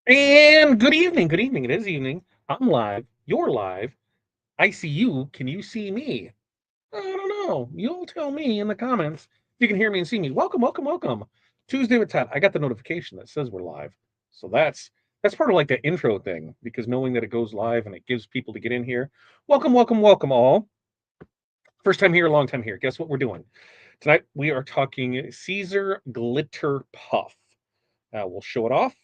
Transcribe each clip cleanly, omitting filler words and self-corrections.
And good evening. Good evening. It is evening. I'm live. You're live. I see you. Can you see me? I don't know. You'll tell me in the comments if you can hear me and see me. Welcome, welcome, welcome. Tuesday with Todd. I got the notification that says we're live. So that's part of like the intro thing, because knowing that it goes live and it gives people to get in here. Welcome, welcome, welcome all. First time here, long time here. Guess what we're doing? Tonight we are talking Siser Glitter Puff. We'll show it off.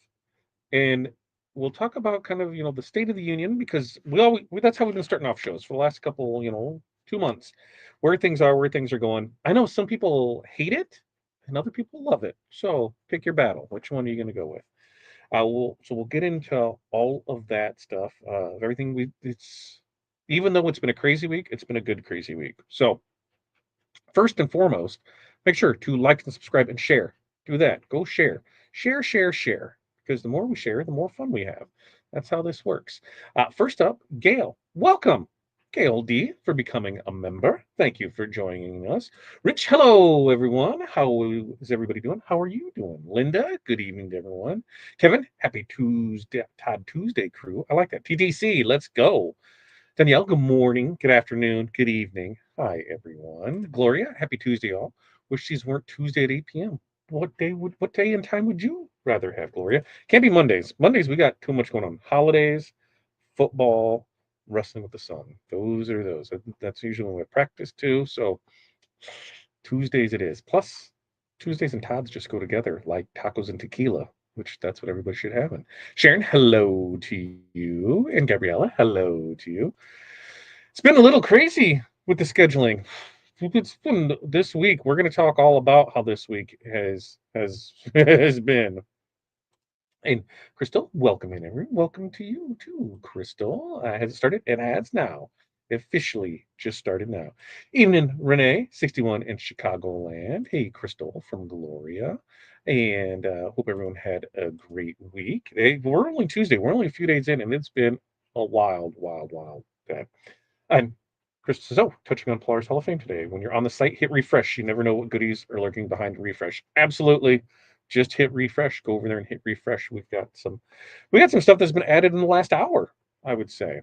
And we'll talk about kind of, the state of the union, because that's how we've been starting off shows for the last couple, 2 months, where things are going. I know some people hate it and other people love it. So pick your battle. Which one are you going to go with? We'll get into all of that stuff. Everything even though it's been a crazy week, it's been a good crazy week. So first and foremost, make sure to like and subscribe and share. Do that. Go share. Share, share, share. Because the more we share, the more fun we have. That's how this works. First up, Gail. Welcome, Gail D, for becoming a member. Thank you for joining us. Rich, hello, everyone. How is everybody doing? How are you doing? Linda, good evening to everyone. Kevin, happy Tuesday, Todd Tuesday crew. I like that. TTC, let's go. Danielle, good morning, good afternoon, good evening. Hi, everyone. Gloria, happy Tuesday, all. Wish these weren't Tuesday at 8 p.m. What day and time would you rather have, Gloria? Can't be Mondays. Mondays, we got too much going on. Holidays, football, wrestling with the sun. Those are those. That's usually when we practice too. So Tuesdays it is. Plus, Tuesdays and Todd's just go together like tacos and tequila, which that's what everybody should have. And Sharon, hello to you. And Gabriella, hello to you. It's been a little crazy with the scheduling. It's been this week. We're going to talk all about how this week has been. And Crystal, welcome in, everyone. Welcome to you too, Crystal. Has it started? It has now. Officially just started now. Evening, Renee, 61 in Chicagoland. Hey, Crystal from Gloria. And hope everyone had a great week. We're only Tuesday. We're only a few days in, and it's been a wild, wild, wild day. And Chris says, oh, touching on Polaris Hall of Fame today. When you're on the site, hit refresh. You never know what goodies are lurking behind refresh. Absolutely. Just hit refresh. Go over there and hit refresh. We got some stuff that's been added in the last hour, I would say.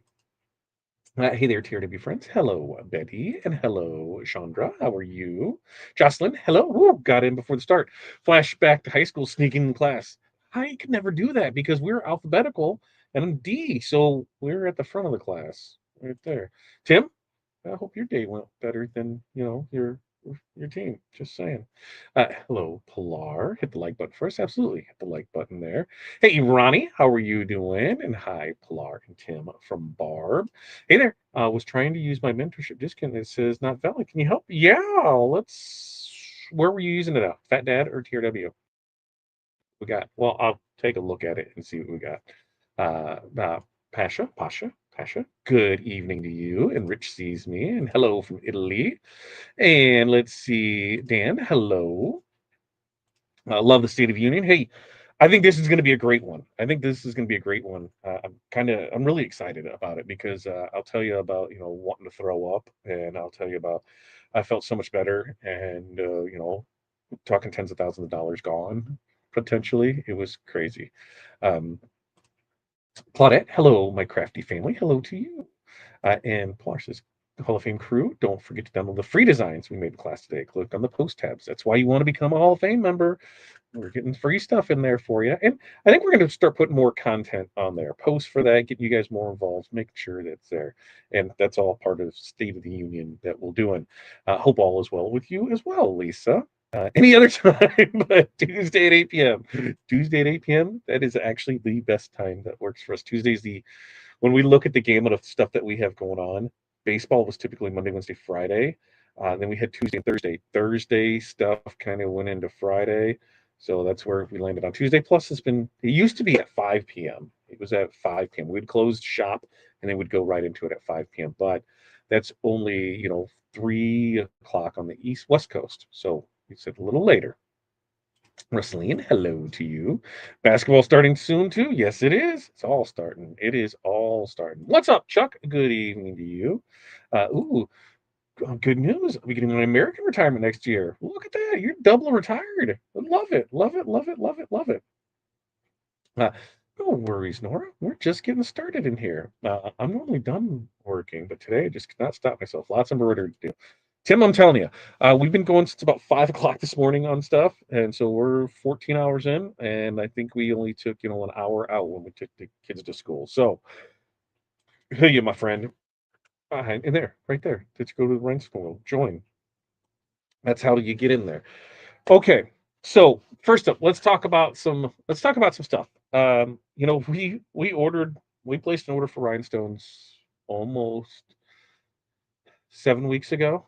Hey there, Tier to be friends. Hello, Betty, and hello, Chandra. How are you? Jocelyn, hello. Ooh, got in before the start. Flashback to high school, sneaking in class. I could never do that because we're alphabetical and I'm D, so we're at the front of the class, right there. Tim, I hope your day went better than your team. Just saying. Hello, Pilar. Hit the like button first. Absolutely, hit the like button there. Hey, Ronnie, how are you doing? And hi, Pilar and Tim from Barb. Hey there. Was trying to use my mentorship discount. It says not valid. Can you help? Yeah. Let's. Where were you using it at? Fat Dad or TRW? We got. Well, I'll take a look at it and see what we got. Pasha. Good evening to you. And Rich sees me. And hello from Italy. And let's see, Dan, hello. Love the State of Union. Hey, I think this is going to be a great one. I think this is going to be a great one. I'm really excited about it because I'll tell you about, wanting to throw up, and I'll tell you about, I felt so much better, and, talking tens of thousands of dollars gone potentially. It was crazy. Um, Claudette, hello, my crafty family. Hello to you. And Pilar says, Hall of Fame crew, don't forget to download the free designs we made in class today. Click on the post tabs. That's why you want to become a Hall of Fame member. We're getting free stuff in there for you. And I think we're going to start putting more content on there. Post for that, getting you guys more involved, making sure that's there. And that's all part of State of the Union that we're doing. Hope all is well with you as well, Lisa. Any other time but Tuesday at 8 p.m. Tuesday at 8 p.m. That is actually the best time that works for us. Tuesday's when we look at the gamut of stuff that we have going on. Baseball was typically Monday, Wednesday, Friday. Then we had Tuesday and Thursday. Thursday stuff kind of went into Friday. So that's where we landed on Tuesday. Plus, it used to be at 5 p.m. It was at 5 p.m. We'd close shop and then we'd go right into it at 5 p.m. But that's only, 3 o'clock on the West Coast. So we said a little later. Rusleen, hello to you. Basketball starting soon too. Yes, it is. It's all starting. It is all starting. What's up, Chuck? Good evening to you. Good news. We're getting an American retirement next year. Look at that. You're double retired. Love it. Love it. Love it. Love it. Love it. Uh, no worries, Nora. We're just getting started in here. I'm normally done working, but today I just cannot stop myself. Lots of embroidery to do. Tim, I'm telling you, we've been going since about 5 o'clock this morning on stuff, and so we're 14 hours in, and I think we only took an hour out when we took the kids to school. So, hey, you, my friend, in there, right there. Did you go to the rent school? Join. That's how you get in there. Okay, so first up, let's talk about some stuff. We placed an order for rhinestones almost 7 weeks ago.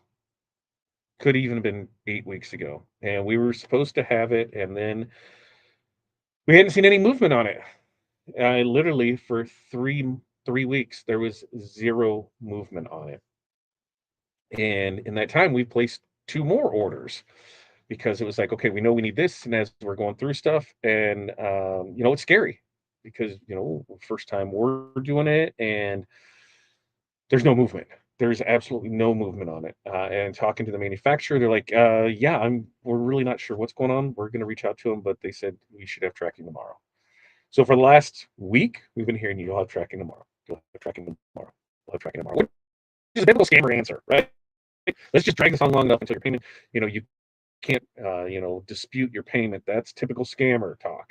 Could even have been 8 weeks ago, and we were supposed to have it, and then we hadn't seen any movement on it. Literally for three weeks, there was zero movement on it, and in that time, we placed two more orders because it was like, okay, we know we need this, and as we're going through stuff, and it's scary because first time we're doing it, and there's no movement. There's absolutely no movement on it. And talking to the manufacturer, they're like, yeah, we're really not sure what's going on. We're going to reach out to them, but they said we should have tracking tomorrow. So for the last week, we've been hearing you'll have tracking tomorrow. You'll have tracking tomorrow. You'll have tracking tomorrow. Which is a typical scammer answer, right? Let's just drag this on long enough until your payment, you can't, dispute your payment. That's typical scammer talk.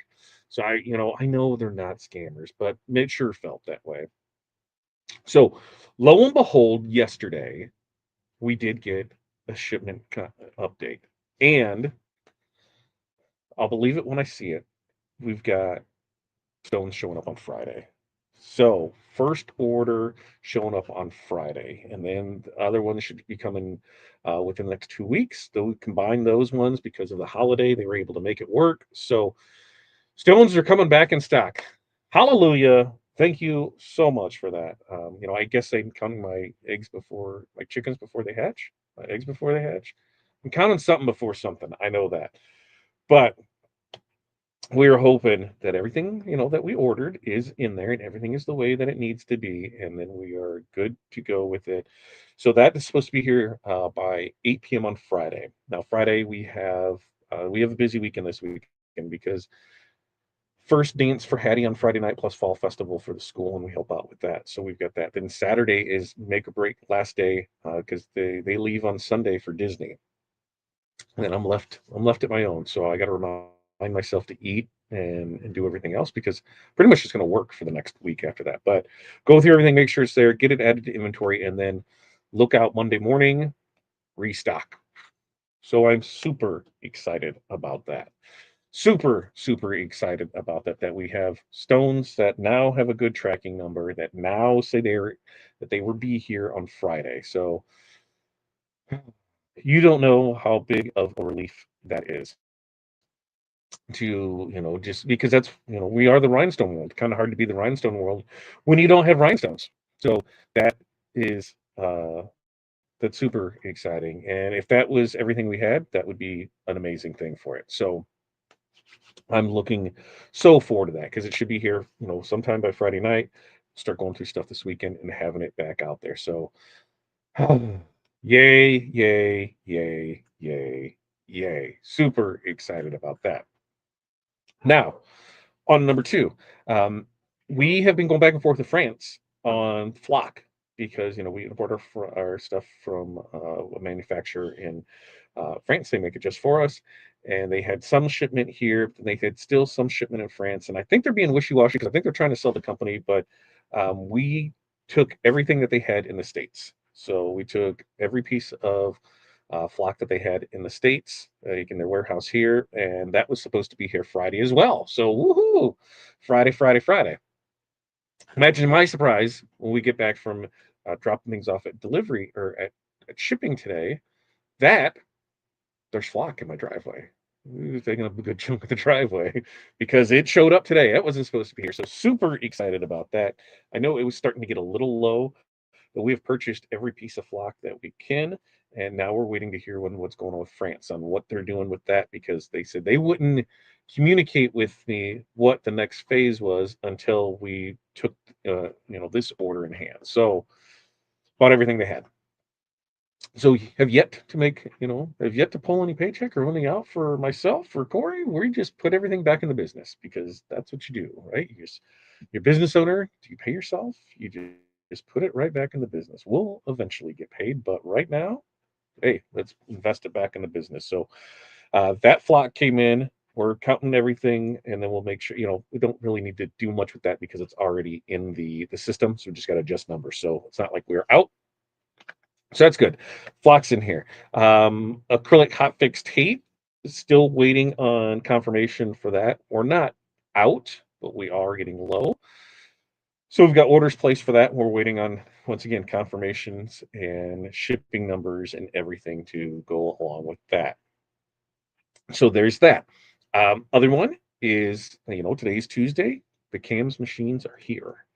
So I know they're not scammers, but it sure felt that way. So lo and behold, yesterday we did get a shipment update, and I'll believe it when I see it. We've got stones showing up on Friday. So first order showing up on Friday, and then the other ones should be coming within the next 2 weeks. They'll combine those ones because of the holiday. They were able to make it work. So stones are coming back in stock. Hallelujah. Thank you so much for that. I guess I'm counting my chickens before they hatch, my eggs before they hatch. I'm counting something before something. I know that. But we are hoping that everything, that we ordered is in there and everything is the way that it needs to be. And then we are good to go with it. So that is supposed to be here by 8 p.m. on Friday. Now, Friday, we have a busy weekend this weekend because first dance for Hattie on Friday night plus fall festival for the school, and we help out with that. So we've got that. Then Saturday is make or break last day because they leave on Sunday for Disney, and then I'm left at my own. So I got to remind myself to eat and do everything else because pretty much it's going to work for the next week after that. But go through everything, make sure it's there, get it added to inventory, and then look out Monday morning, restock. So I'm super excited about that. Super, super excited about that we have stones that now have a good tracking number that now say they will be here on Friday. So you don't know how big of a relief that is to just because we are the rhinestone world. Kind of hard to be the rhinestone world when you don't have rhinestones. So that is that's super exciting, and if that was everything we had, that would be an amazing thing for it. So I'm looking so forward to that because it should be here, sometime by Friday night. Start going through stuff this weekend and having it back out there. So, yay, yay, yay, yay, yay. Super excited about that. Now, on number two, um, we have been going back and forth with France on flock because we import our stuff from a manufacturer in France. They make it just for us, and they had some shipment here. They had still some shipment in France, and I think they're being wishy-washy because I think they're trying to sell the company. But we took everything that they had in the States. So we took every piece of flock that they had in the States, in their warehouse here, and that was supposed to be here Friday as well. So woohoo! Friday, Friday, Friday. Imagine my surprise when we get back from dropping things off at delivery or at shipping today that there's flock in my driveway. taking up a good chunk of the driveway because it showed up today. It wasn't supposed to be here. So super excited about that. I know it was starting to get a little low, but we have purchased every piece of flock that we can. And now we're waiting to hear what's going on with France on what they're doing with that because they said they wouldn't communicate with me what the next phase was until we took this order in hand. So bought everything they had. So have yet to make, have yet to pull any paycheck or money out for myself or Corey. We just put everything back in the business because that's what you do, right? You're a business owner. Do you pay yourself? You just put it right back in the business. We'll eventually get paid, but right now, hey, let's invest it back in the business. So that flock came in. We're counting everything, and then we'll make sure. We don't really need to do much with that because it's already in the system. So we just got to adjust numbers. So it's not like we're out. So that's good. Flock's in here. Acrylic hot fix tape. Still waiting on confirmation for that. We're not out, but we are getting low. So we've got orders placed for that. We're waiting on, once again, confirmations and shipping numbers and everything to go along with that. So there's that. Other one is, today's Tuesday. The cams machines are here.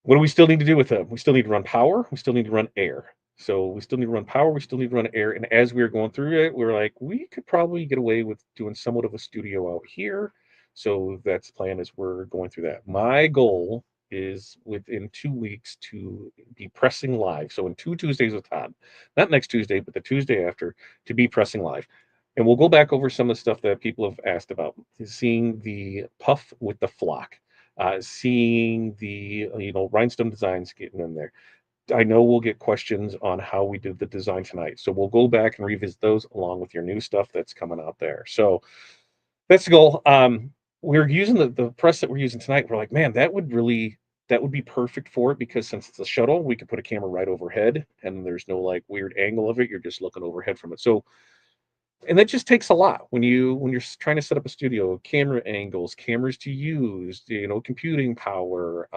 What do we still need to do with them? We still need to run power. We still need to run air. So we still need to run power. We still need to run air. And as we were going through it, we were like, we could probably get away with doing somewhat of a studio out here. So that's the plan as we're going through that. My goal is within 2 weeks to be pressing live. So in 2 Tuesdays with Todd, not next Tuesday, but the Tuesday after, to be pressing live. And we'll go back over some of the stuff that people have asked about, seeing the puff with the flock, seeing the rhinestone designs getting in there. I know we'll get questions on how we did the design tonight, so we'll go back and revisit those along with your new stuff that's coming out there. So that's the goal. We're using the press that we're using tonight. We're like, man, that would be perfect for it because since it's a shuttle, we could put a camera right overhead, and there's no like weird angle of it. You're just looking overhead from it. So and that just takes a lot when you're trying to set up a studio, camera angles, cameras to use, computing power,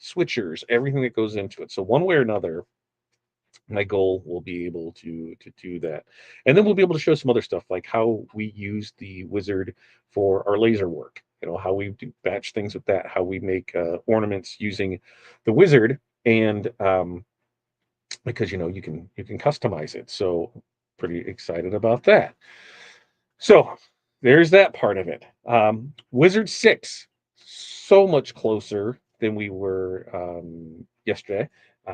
switchers, everything that goes into it. So one way or another, my goal will be able to do that, and then we'll be able to show some other stuff like how we use the wizard for our laser work, how we do batch things with that, how we make ornaments using the wizard, and because you can customize it. So pretty excited about that. So there's that part of it. Wizard 6, so much closer than we were yesterday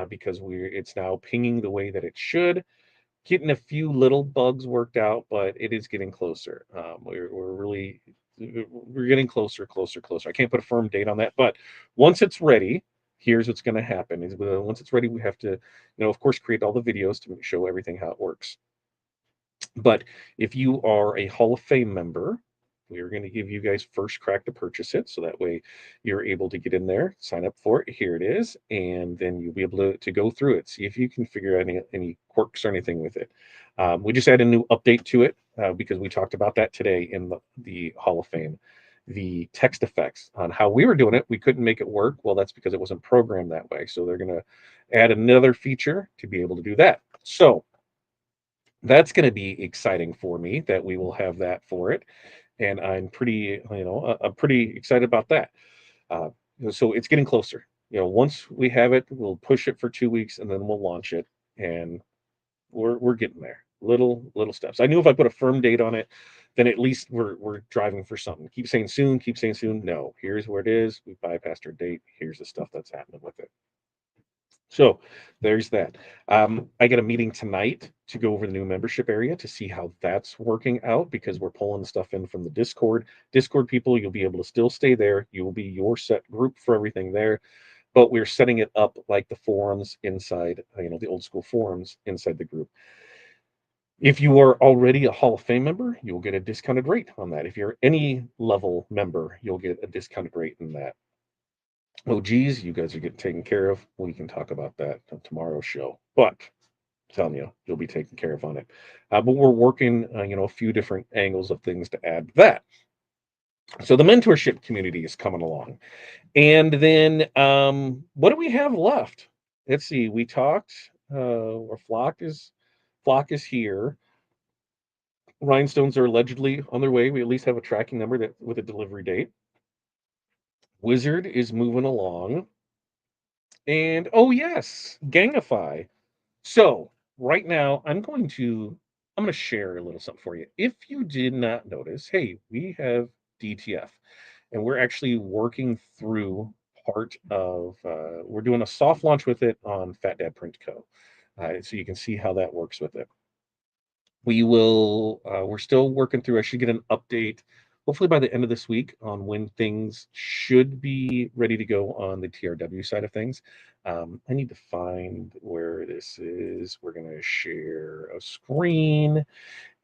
because it's now pinging the way that it should. Getting a few little bugs worked out, but it is getting closer. We're getting closer, closer, closer. I can't put a firm date on that, but once it's ready, here's what's going to happen. Once it's ready, we have to, of course, create all the videos to show everything how it works. But if you are a Hall of Fame member, we are going to give you guys first crack to purchase it. So that way you're able to get in there, sign up for it. Here it is. And then you'll be able to go through it, see if you can figure out any quirks or anything with it. We just added a new update to it because we talked about that today in the Hall of Fame. The text effects on how we were doing it, we couldn't make it work. Well, that's because it wasn't programmed that way. So they're going to add another feature to be able to do that. So that's going to be exciting for me that we will have that for it, and I'm pretty excited about that. uh, so it's getting closer. Once we have it, we'll push it for 2 weeks and then we'll launch it, and we're getting there, little steps. I knew if I put a firm date on it, then at least we're driving for something. Keep saying soon, keep saying soon. No, here's where it is. We bypassed our date. Here's the stuff that's happening with it. So there's that. I get a meeting tonight to go over the new membership area to see how that's working out because we're pulling stuff in from the Discord. Discord people, you'll be able to still stay there. You will be your set group for everything there, but we're setting it up like the forums inside, the old school forums inside the group. If you are already a Hall of Fame member, you'll get a discounted rate on that. If you're any level member, you'll get a discounted rate in that. Oh, geez, you guys are getting taken care of. We can talk about that on tomorrow's show. But I'm telling you, you'll be taken care of on it. But we're working, a few different angles of things to add to that. So the mentorship community is coming along. And then what do we have left? Let's see. We talked, our flock is here. Rhinestones are allegedly on their way. We at least have a tracking number that with a delivery date. Wizard is moving along. And oh yes, Gangify. So right now I'm going to share a little something for you. If you did not notice, hey, we have DTF, and we're actually working through part of. We're doing a soft launch with it on Fat Dad Print Co. So you can see how that works with it. We're still working through. I should get an update hopefully by the end of this week on when things should be ready to go on the TRW side of things. I need to find where this is. We're going to share a screen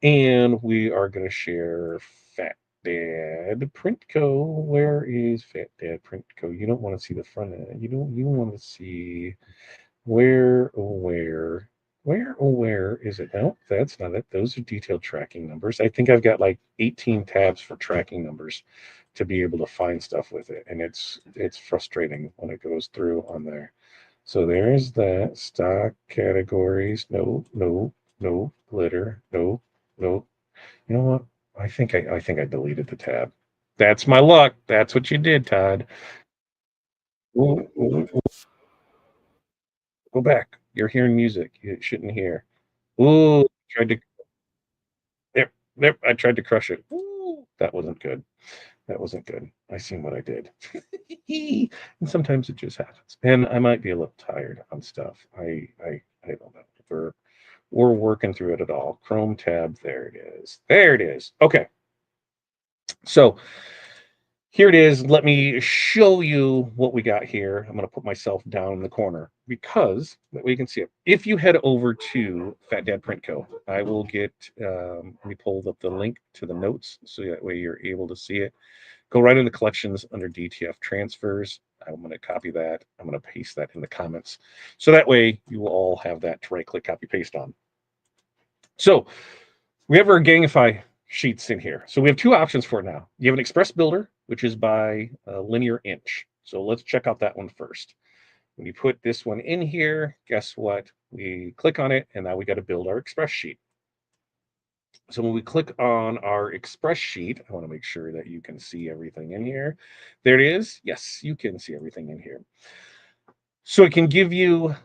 and we are going to share Fat Dad Print Co. Where is Fat Dad Print Co? You don't want to see the front end. You want to see where, oh, where is it? No, that's not it. Those are detailed tracking numbers. I think I've got like 18 tabs for tracking numbers to be able to find stuff with it. And it's frustrating when it goes through on there. So there's that stock categories. No, no, no, glitter. No, no. You know what? I think I deleted the tab. That's my luck. That's what you did, Todd. Ooh, ooh, ooh. Go back. You're hearing music you shouldn't hear. Ooh, tried to there, there. I tried to crush it. Ooh, that wasn't good. That wasn't good. I seen what I did. And sometimes it just happens. And I might be a little tired on stuff. I don't know. We're working through it at all. Chrome tab. There it is. There it is. Okay. So here it is. Let me show you what we got here. I'm going to put myself down in the corner because that way you can see it. If you head over to Fat Dad Print Co., I will get, let me pull up the link to the notes so that way you're able to see it. Go right in the collections under DTF transfers. I'm going to copy that. I'm going to paste that in the comments. So that way you will all have that to right click, copy, paste on. So we have our Gangify sheets in here. So we have two options for it now. You have an Express Builder, which is by linear inch. So let's check out that one first. When you put this one in here, guess what? We click on it, and now we got to build our Express sheet. So when we click on our Express sheet, I want to make sure that you can see everything in here. There it is. Yes, you can see everything in here. So it can give you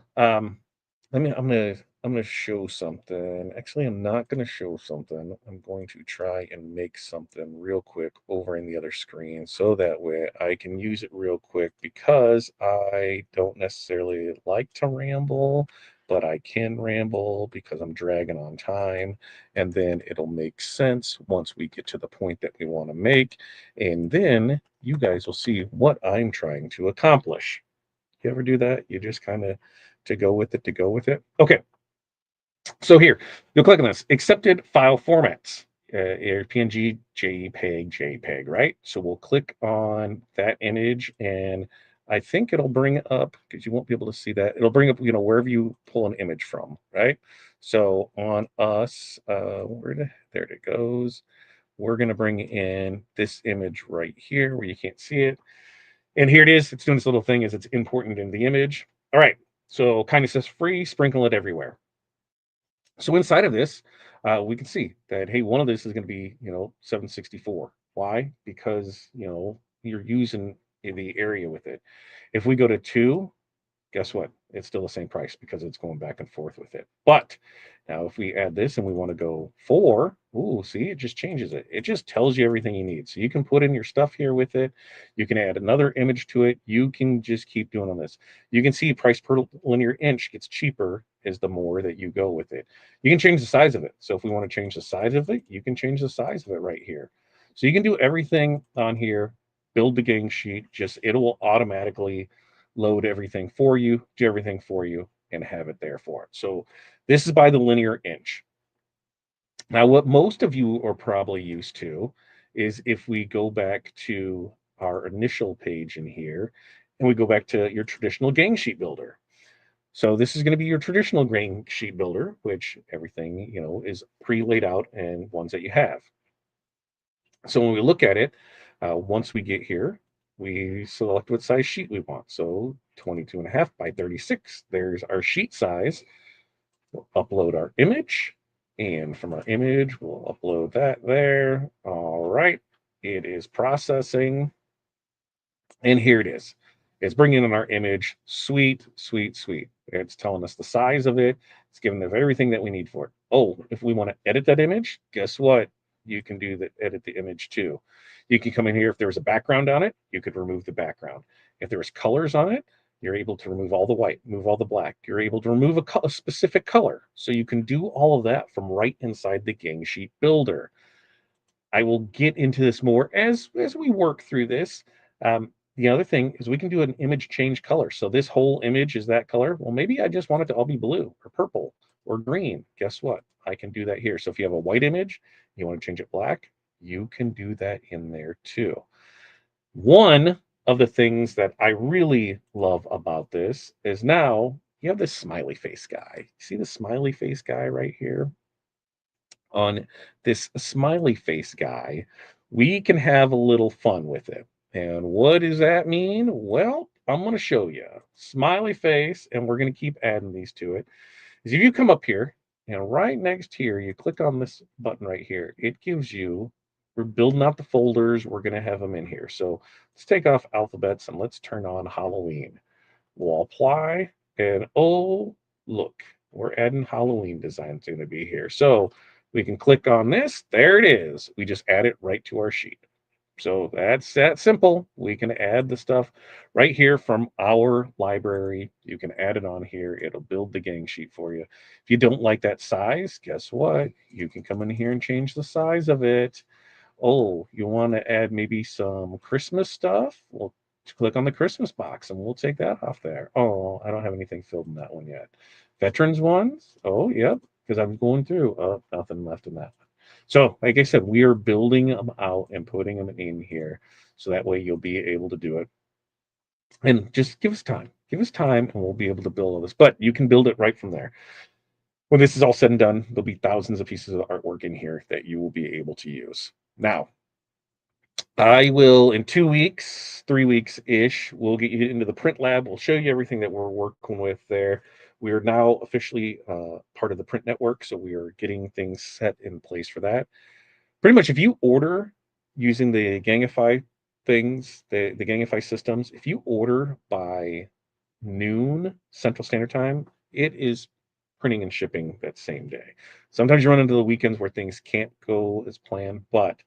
I'm gonna show something. Actually, I'm not gonna show something. I'm going to try and make something real quick over in the other screen so that way I can use it real quick because I don't necessarily like to ramble, but I can ramble because I'm dragging on time, and then it'll make sense once we get to the point that we want to make, and then you guys will see what I'm trying to accomplish. You ever do that? You just kind of to go with it, to go with it. Okay, so here, you'll click on this, accepted file formats, PNG, JPEG, JPEG, right? So we'll click on that image and I think it'll bring up, because you won't be able to see that, it'll bring up, wherever you pull an image from, right? So on us, there it goes. We're going to bring in this image right here where you can't see it. And here it is. It's doing this little thing as it's important in the image. All right. So kindness says free, sprinkle it everywhere. So inside of this, we can see that, hey, one of this is going to be, 764. Why? Because, you're using the area with it. If we go to 2, guess what? It's still the same price because it's going back and forth with it. But now if we add this and we want to go 4, ooh, see, it just changes it. It just tells you everything you need. So you can put in your stuff here with it. You can add another image to it. You can just keep doing on this. You can see price per linear inch gets cheaper as the more that you go with it. You can change the size of it. So if we want to change the size of it, you can change the size of it right here. So you can do everything on here, build the gang sheet, just it will automatically load everything for you, do everything for you, and have it there for it. So this is by the linear inch. Now, what most of you are probably used to is if we go back to our initial page in here and we go back to your traditional gang sheet builder. So this is going to be your traditional gang sheet builder, which everything, is pre-laid out and ones that you have. So when we look at it, once we get here, we select what size sheet we want. So 22.5 by 36. There's our sheet size. We'll upload our image. And from our image, we'll upload that there. All right. It is processing. And here it is. It's bringing in our image. Sweet, sweet, sweet. It's telling us the size of it. It's giving us everything that we need for it. Oh, if we want to edit that image, guess what? You can do that, edit the image too. You can come in here. If there was a background on it, you could remove the background. If there was colors on it, you're able to remove all the white, remove all the black. You're able to remove a specific color. So you can do all of that from right inside the Gang Sheet Builder. I will get into this more as we work through this. The other thing is we can do an image change color. So this whole image is that color. Well, maybe I just want it to all be blue or purple or green. Guess what? I can do that here. So if you have a white image, you want to change it black, you can do that in there too. One of the things that I really love about this is now you have this smiley face guy. See the smiley face guy right here? On this smiley face guy, we can have a little fun with it. And what does that mean? Well, I'm going to show you. Smiley face, and we're going to keep adding these to it. Is if you come up here and right next here, you click on this button right here, it gives you, we're building out the folders. We're going to have them in here. So let's take off alphabets and let's turn on Halloween. We'll apply, and oh, look, we're adding Halloween designs going to be here. So we can click on this. There it is. We just add it right to our sheet. So that's that simple. We can add the stuff right here from our library. You can add it on here. It'll build the gang sheet for you. If you don't like that size, guess what? You can come in here and change the size of it. Oh, you want to add maybe some Christmas stuff? Well, click on the Christmas box and we'll take that off there. Oh, I don't have anything filled in that one yet. Veterans ones? Oh, yep, because I'm going through. Oh, nothing left in that one. So, like I said, we are building them out and putting them in here so that way you'll be able to do it. And just give us time. Give us time and we'll be able to build all this. But you can build it right from there. When this is all said and done, there'll be thousands of pieces of artwork in here that you will be able to use. Now, I will in 2 weeks, 3 weeks ish. We'll get you into the print lab. We'll show you everything that we're working with there. We are now officially part of the print network, so we are getting things set in place for that. Pretty much, if you order using the Gangify things, the Gangify systems, if you order by noon Central Standard Time, it is printing and shipping that same day. Sometimes you run into the weekends where things can't go as planned, but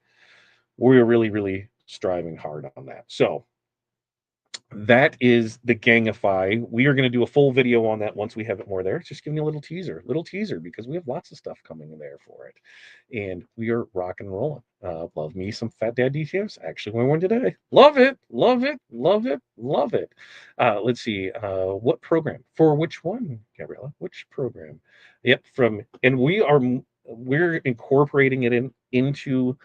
we're really, really striving hard on that. So that is the Gangify. We are going to do a full video on that once we have it more there. It's just giving you a little teaser, because we have lots of stuff coming in there for it. And we are rocking and rolling. Love me some Fat Dad DTFs. Actually, wearing one today. Love it, love it, love it, love it. Let's see. What program? For which one, Gabriella? Which program? Yep, and we're incorporating it into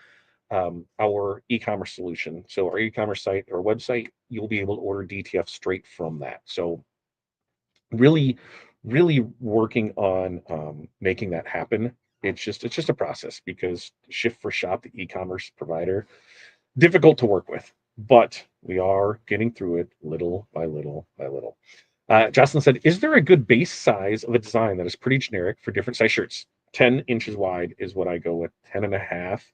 our e-commerce solution. So our e-commerce site or website, you'll be able to order DTF straight from that. So really, really working on making that happen. It's just a process, because Shift for Shop, the e-commerce provider, difficult to work with, but we are getting through it little by little by little. Jocelyn said, is there a good base size of a design that is pretty generic for different size shirts? 10 inches wide is what I go with, 10 and a half.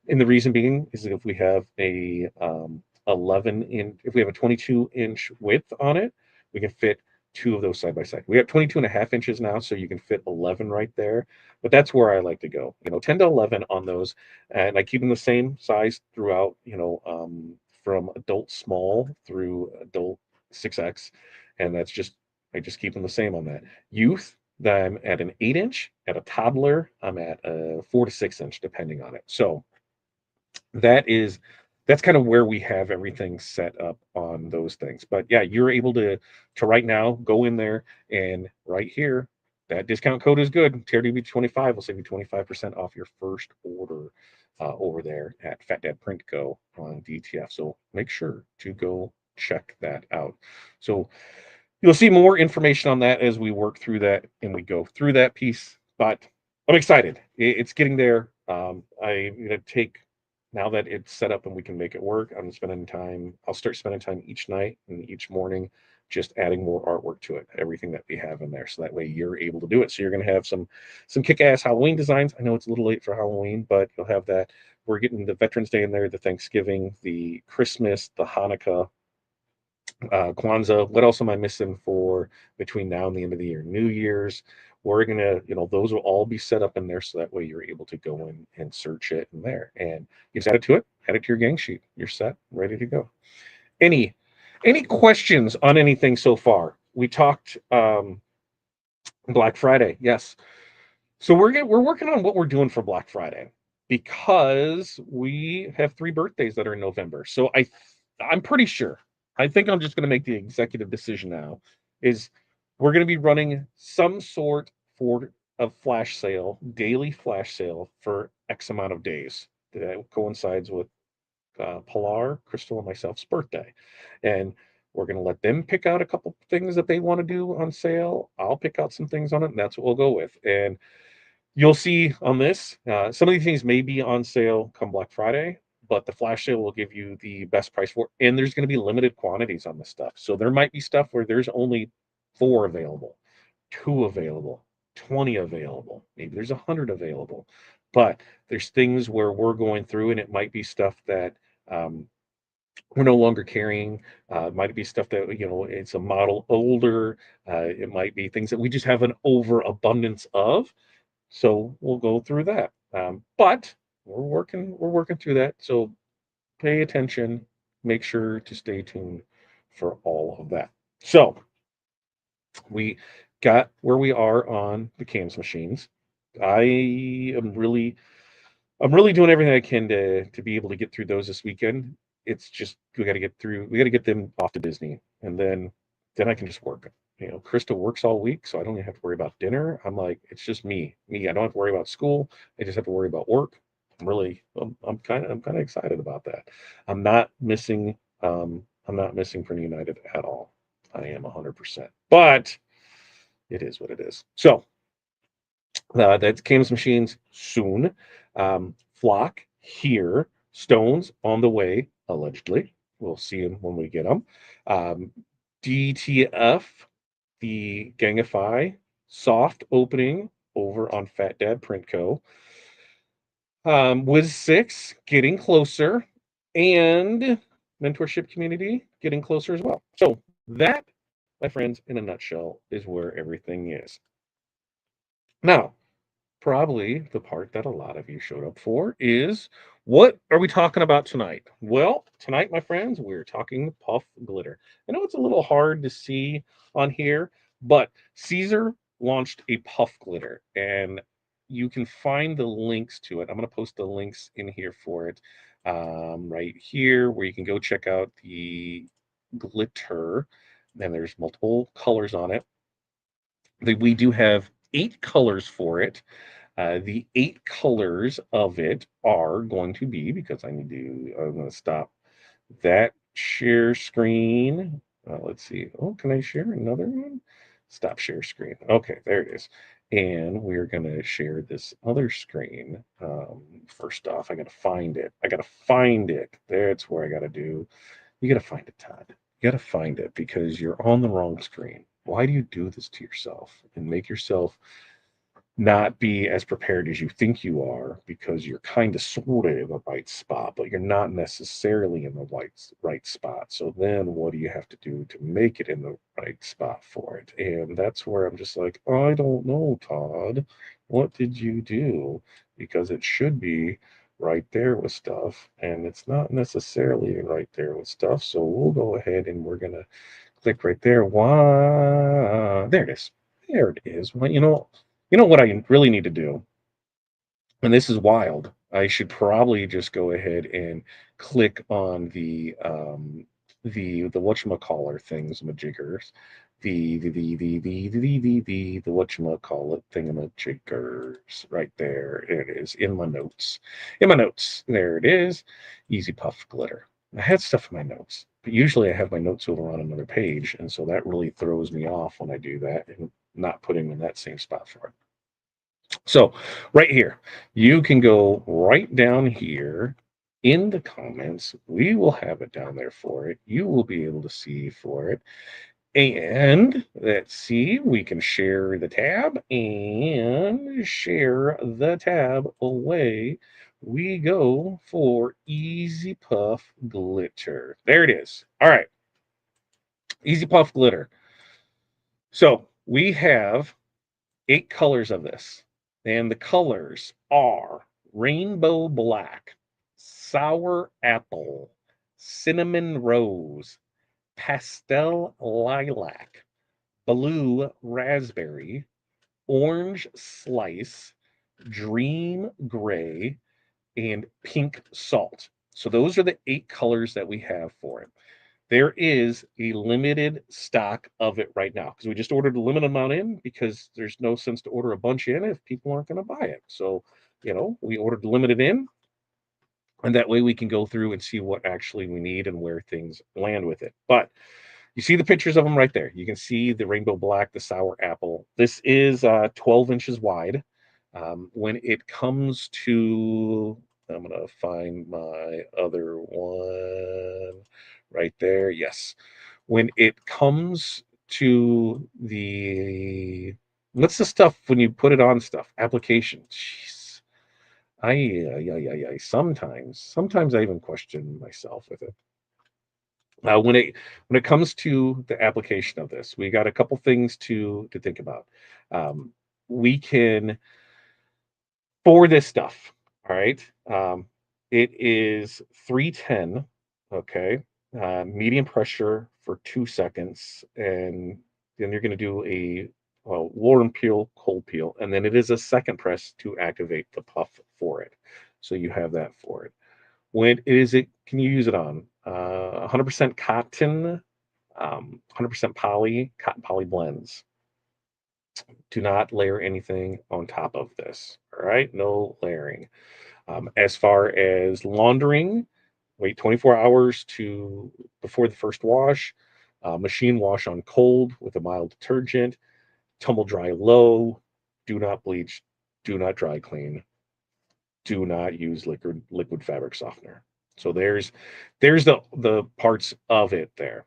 And the reason being is that if we have a if we have a 22-inch width on it, we can fit two of those side by side. We have 22 and a half inches now, so you can fit 11 right there. But that's where I like to go, 10 to 11 on those. And I keep them the same size throughout, from adult small through adult 6X. And I just keep them the same on that. Youth, that I'm at an 8-inch. At a toddler, I'm at a 4 to 6-inch, depending on it. So that's kind of where we have everything set up on those things. But yeah, you're able to right now go in there, and right here, that discount code is good. TRDB25 will save you 25% off your first order over there at Fat Dad Print Go on DTF. So make sure to go check that out. So you'll see more information on that as we work through that and we go through that piece. But I'm excited. It's getting there. I'm going to take, now that it's set up and we can make it work, I'll start spending time each night and each morning just adding more artwork to it, everything that we have in there. So that way you're able to do it. So you're going to have some kick-ass Halloween designs. I know it's a little late for Halloween, but you'll have that. We're getting the Veterans Day in there, the Thanksgiving, the Christmas, the Hanukkah, Kwanzaa. What else am I missing for between now and the end of the year? New Year's. We're gonna, those will all be set up in there, so that way you're able to go in and search it in there, and you just add it to it, add it to your gang sheet. You're set, ready to go. Any any questions on anything so far? We talked Black Friday. Yes. So we're working on what we're doing for Black Friday, because we have 3 birthdays that are in November. So I'm pretty sure. I think I'm just going to make the executive decision now. Is we're going to be running some sort for a flash sale, daily flash sale for X amount of days. That coincides with Pilar, Crystal, and myself's birthday, and we're going to let them pick out a couple things that they want to do on sale. I'll pick out some things on it, and that's what we'll go with. And you'll see on this, some of these things may be on sale come Black Friday, but the flash sale will give you the best price for it. And there's going to be limited quantities on this stuff. So there might be stuff where there's only 4 available, 2 available, 20 available. Maybe there's 100 available. But there's things where we're going through, and it might be stuff that we're no longer carrying. It might be stuff that, it's a model older. It might be things that we just have an overabundance of. So we'll go through that. But we're working through that. So pay attention, make sure to stay tuned for all of that. So we got where we are on the cams machines. I am really I'm really doing everything I can to be able to get through those this weekend. It's just we got to get them off to Disney, and then I can just work. Krista works all week, so I don't even have to worry about dinner. I'm like, it's just me. I don't have to worry about school. I just have to worry about work. I'm kind of excited about that. I'm not missing Prince United at all. I am 100%. But it is what it is. So that's Cam's machines soon. Flock here. Stones on the way, allegedly. We'll see them when we get them. Um, DTF, the Gangify, soft opening over on Fat Dad Print Co. Wiz 6 getting closer, and mentorship community getting closer as well. So that, my friends, in a nutshell, is where everything is. Now, probably the part that a lot of you showed up for is, what are we talking about tonight? Well, tonight, my friends, we're talking puff glitter. I know it's a little hard to see on here, but Siser launched a puff glitter, and you can find the links to it. I'm going to post the links in here for it, right here, where you can go check out the glitter. Then there's multiple colors on it. We do have 8 colors for it. The 8 colors of it are going to be, because I'm going to stop that share screen. Let's see. Oh, can I share another one? Stop share screen. Okay, there it is. And we're going to share this other screen. First off, I got to find it. That's where I got to do. You got to find it, Todd. You got to find it, because you're on the wrong screen. Why do you do this to yourself and make yourself not be as prepared as you think you are, because you're kind of sort of in the right spot, but you're not necessarily in the right spot. So then what do you have to do to make it in the right spot for it? And that's where I'm just like, I don't know, Todd. What did you do? Because it should be right there with stuff, and it's not necessarily right there with stuff. So we'll go ahead and we're gonna click right there. Why? There it is. There it is. Well, what I really need to do, and this is wild. I should probably just go ahead and click on the whatchamacallit things, majiggers, the whatchamacallit thingamajiggers right there. It is in my notes. In my notes, there it is. Easy Puff Glitter. I had stuff in my notes, but usually I have my notes over on another page, and so that really throws me off when I do that and not putting them in that same spot for it. So right here, you can go right down here in the comments. We will have it down there for it. You will be able to see for it. And let's see, we can share the tab and share the tab away. We go for Easy Puff Glitter. There it is. All right, Easy Puff Glitter. So we have 8 colors of this, and the colors are rainbow black, sour apple, cinnamon rose, pastel lilac, blue raspberry, orange slice, dream gray, and pink salt. So those are the 8 colors that we have for it. There is a limited stock of it right now because we just ordered a limited amount in because there's no sense to order a bunch in if people aren't going to buy it. So, we ordered limited in, and that way we can go through and see what actually we need and where things land with it. But you see the pictures of them right there. You can see the rainbow black, the sour apple. This is 12 inches wide. When it comes to, I'm going to find my other one right there. Yes. When it comes to what's the stuff when you put it on stuff? Application. Jeez. Sometimes I even question myself with it. When it comes to the application of this, we got a couple things to think about. Um, we can for this stuff. All right, it is 310. Okay, medium pressure for 2 seconds, and then you're going to do a warm peel, cold peel, and then it is a second press to activate the puff for it. So you have that for it. When is it? Can you use it on? 100% cotton, 100% poly, cotton poly blends. Do not layer anything on top of this. All right, no layering. As far as laundering, wait 24 hours to before the first wash. Machine wash on cold with a mild detergent. Tumble dry low. Do not bleach. Do not dry clean. Do not use liquid fabric softener. So there's the parts of it there.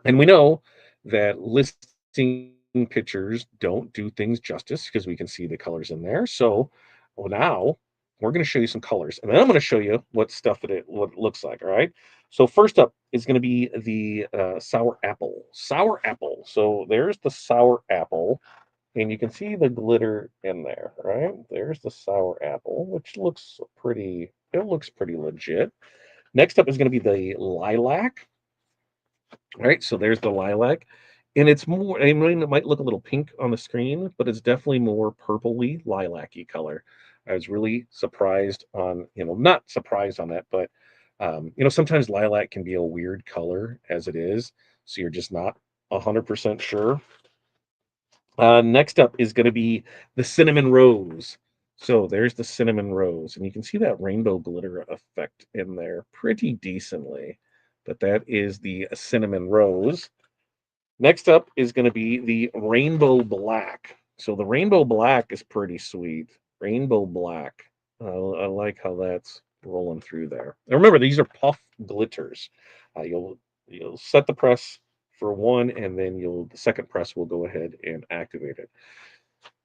And we know that listing pictures don't do things justice because we can see the colors in there. So now we're going to show you some colors, and then I'm going to show you what it looks like. All right. So first up is going to be the sour apple. Sour apple. So there's the sour apple, and you can see the glitter in there. Right. There's the sour apple, which looks pretty. It looks pretty legit. Next up is going to be the lilac. Right, so there's the lilac, and it's more. I mean, it might look a little pink on the screen, but it's definitely more purpley lilac-y color. I was really surprised on, not surprised on that, but sometimes lilac can be a weird color as it is, so you're just not 100% sure. Next up is going to be the cinnamon rose. So there's the cinnamon rose, and you can see that rainbow glitter effect in there pretty decently. But that is the cinnamon rose. Next up is going to be the rainbow black. So the rainbow black is pretty sweet. Rainbow black. I like how that's rolling through there. And remember, these are puff glitters. You'll set the press for one, and then the second press will go ahead and activate it.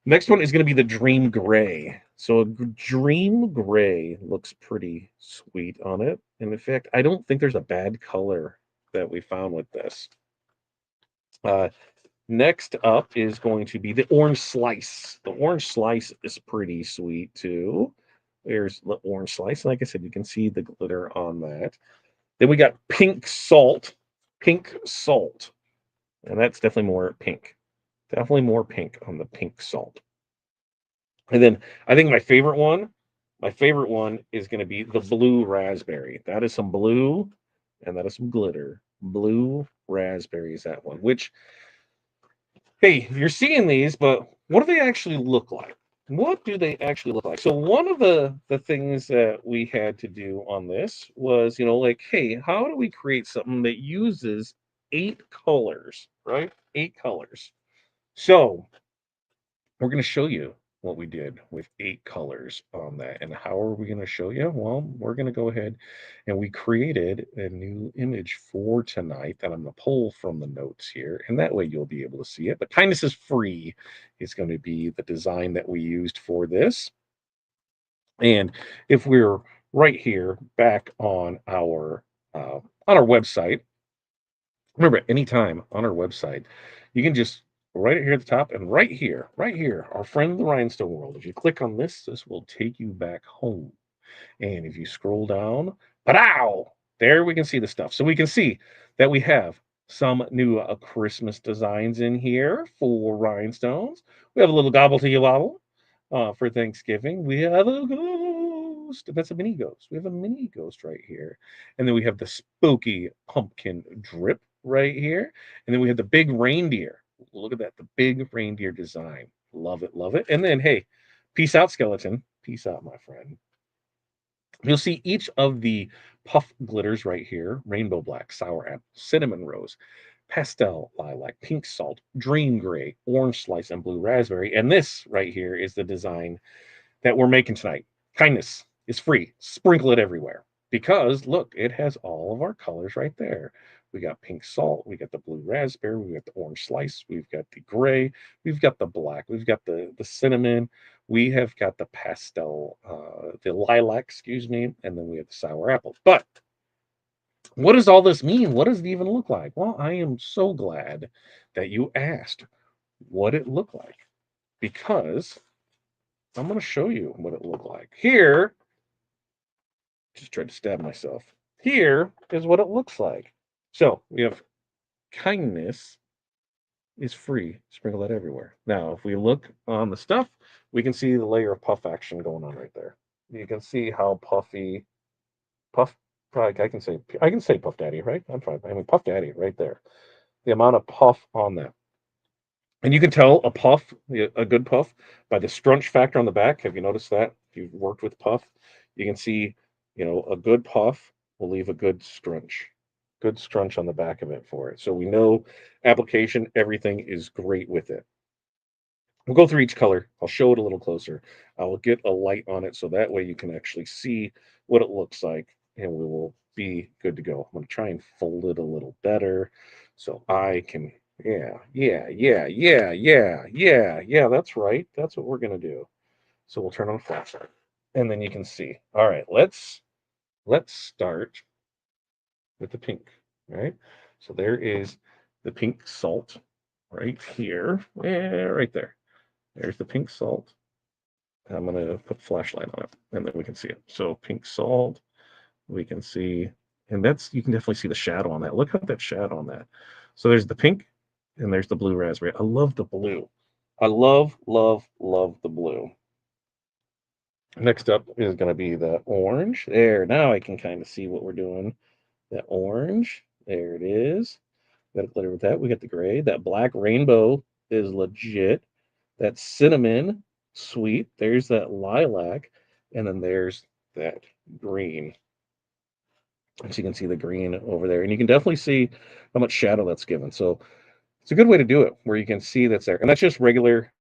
Next one is going to be the Dream Gray. So Dream Gray looks pretty sweet on it. And in fact, I don't think there's a bad color that we found with this. Uh, Next up is going to be the Orange Slice. The Orange Slice is pretty sweet too. There's the Orange Slice. Like I said, you can see the glitter on that. Then we got Pink Salt. Pink Salt. And that's definitely more pink. Definitely more pink on the Pink Salt. And then I think my favorite one is going to be the Blue Raspberry. That is some blue and that is some glitter. Blue Raspberry is that one, which, hey, you're seeing these, but what do they actually look like? What do they actually look like? So one of the things that we had to do on this was, like, hey, how do we create something that uses 8 colors, right? 8 colors. So we're going to show you what we did with 8 colors on that. And how are we going to show you? Well, we're going to go ahead and we created a new image for tonight that I'm going to pull from the notes here. And that way you'll be able to see it. But kindness is free is going to be the design that we used for this. And if we're right here back on our website, remember anytime on our website, you can just right here at the top and right here, our friend the rhinestone world. If you click on this will take you back home. And if you scroll down, pow, there we can see the stuff. So we can see that we have some new Christmas designs in here for rhinestones. We have a little gobble to you wobble for Thanksgiving. We have a ghost. That's a mini ghost. We have a mini ghost right here. And then we have the spooky pumpkin drip right here. And then we have the big reindeer. Look at that, the big reindeer design. Love it, love it. And then, hey, peace out, skeleton. Peace out, my friend. You'll see each of the puff glitters right here: rainbow black, sour apple, cinnamon rose, pastel lilac, pink salt, dream gray, orange slice, and blue raspberry. And this right here is the design that we're making tonight. Kindness is free. Sprinkle it everywhere. Because look, it has all of our colors right there. We got pink salt, we got the blue raspberry, we got the orange slice, we've got the gray, we've got the black, we've got the cinnamon, we have got the pastel, the lilac, excuse me, and then we have the sour apple. But what does all this mean? What does it even look like? Well, I am so glad that you asked what it looked like, because I'm going to show you what it looked like. Here, just tried to stab myself. Here is what it looks like. So we have kindness is free. Sprinkle that everywhere. Now, if we look on the stuff, we can see the layer of puff action going on right there. You can see how puffy puff. I can say Puff Daddy, right? I'm fine. I mean Puff Daddy right there. The amount of puff on that. And you can tell a puff, a good puff, by the scrunch factor on the back. Have you noticed that? If you've worked with puff, you can see, a good puff will leave a good scrunch on the back of it for it. So we know application, everything is great with it. We'll go through each color. I'll show it a little closer. I will get a light on it so that way you can actually see what it looks like, and we will be good to go. I'm going to try and fold it a little better so I can. Yeah, yeah, yeah, yeah, yeah, yeah, yeah. That's right. That's what we're going to do. So we'll turn on the flashlight, and then you can see. All right, let's start with the pink. All right. So there is the pink salt right here. Yeah, right there. There's the pink salt. I'm going to put flashlight on it, and then we can see it. So pink salt, we can see, and you can definitely see the shadow on that. Look at that shadow on that. So there's the pink, and there's the blue raspberry. I love the blue. I love, love, love the blue. Next up is going to be the orange. There, now I can kind of see what we're doing. That orange, there it is. Got to glitter with that. We got the gray. That black rainbow is legit. That cinnamon, sweet. There's that lilac. And then there's that green. So you can see the green over there. And you can definitely see how much shadow that's given. So it's a good way to do it, where you can see that's there. And that's just regular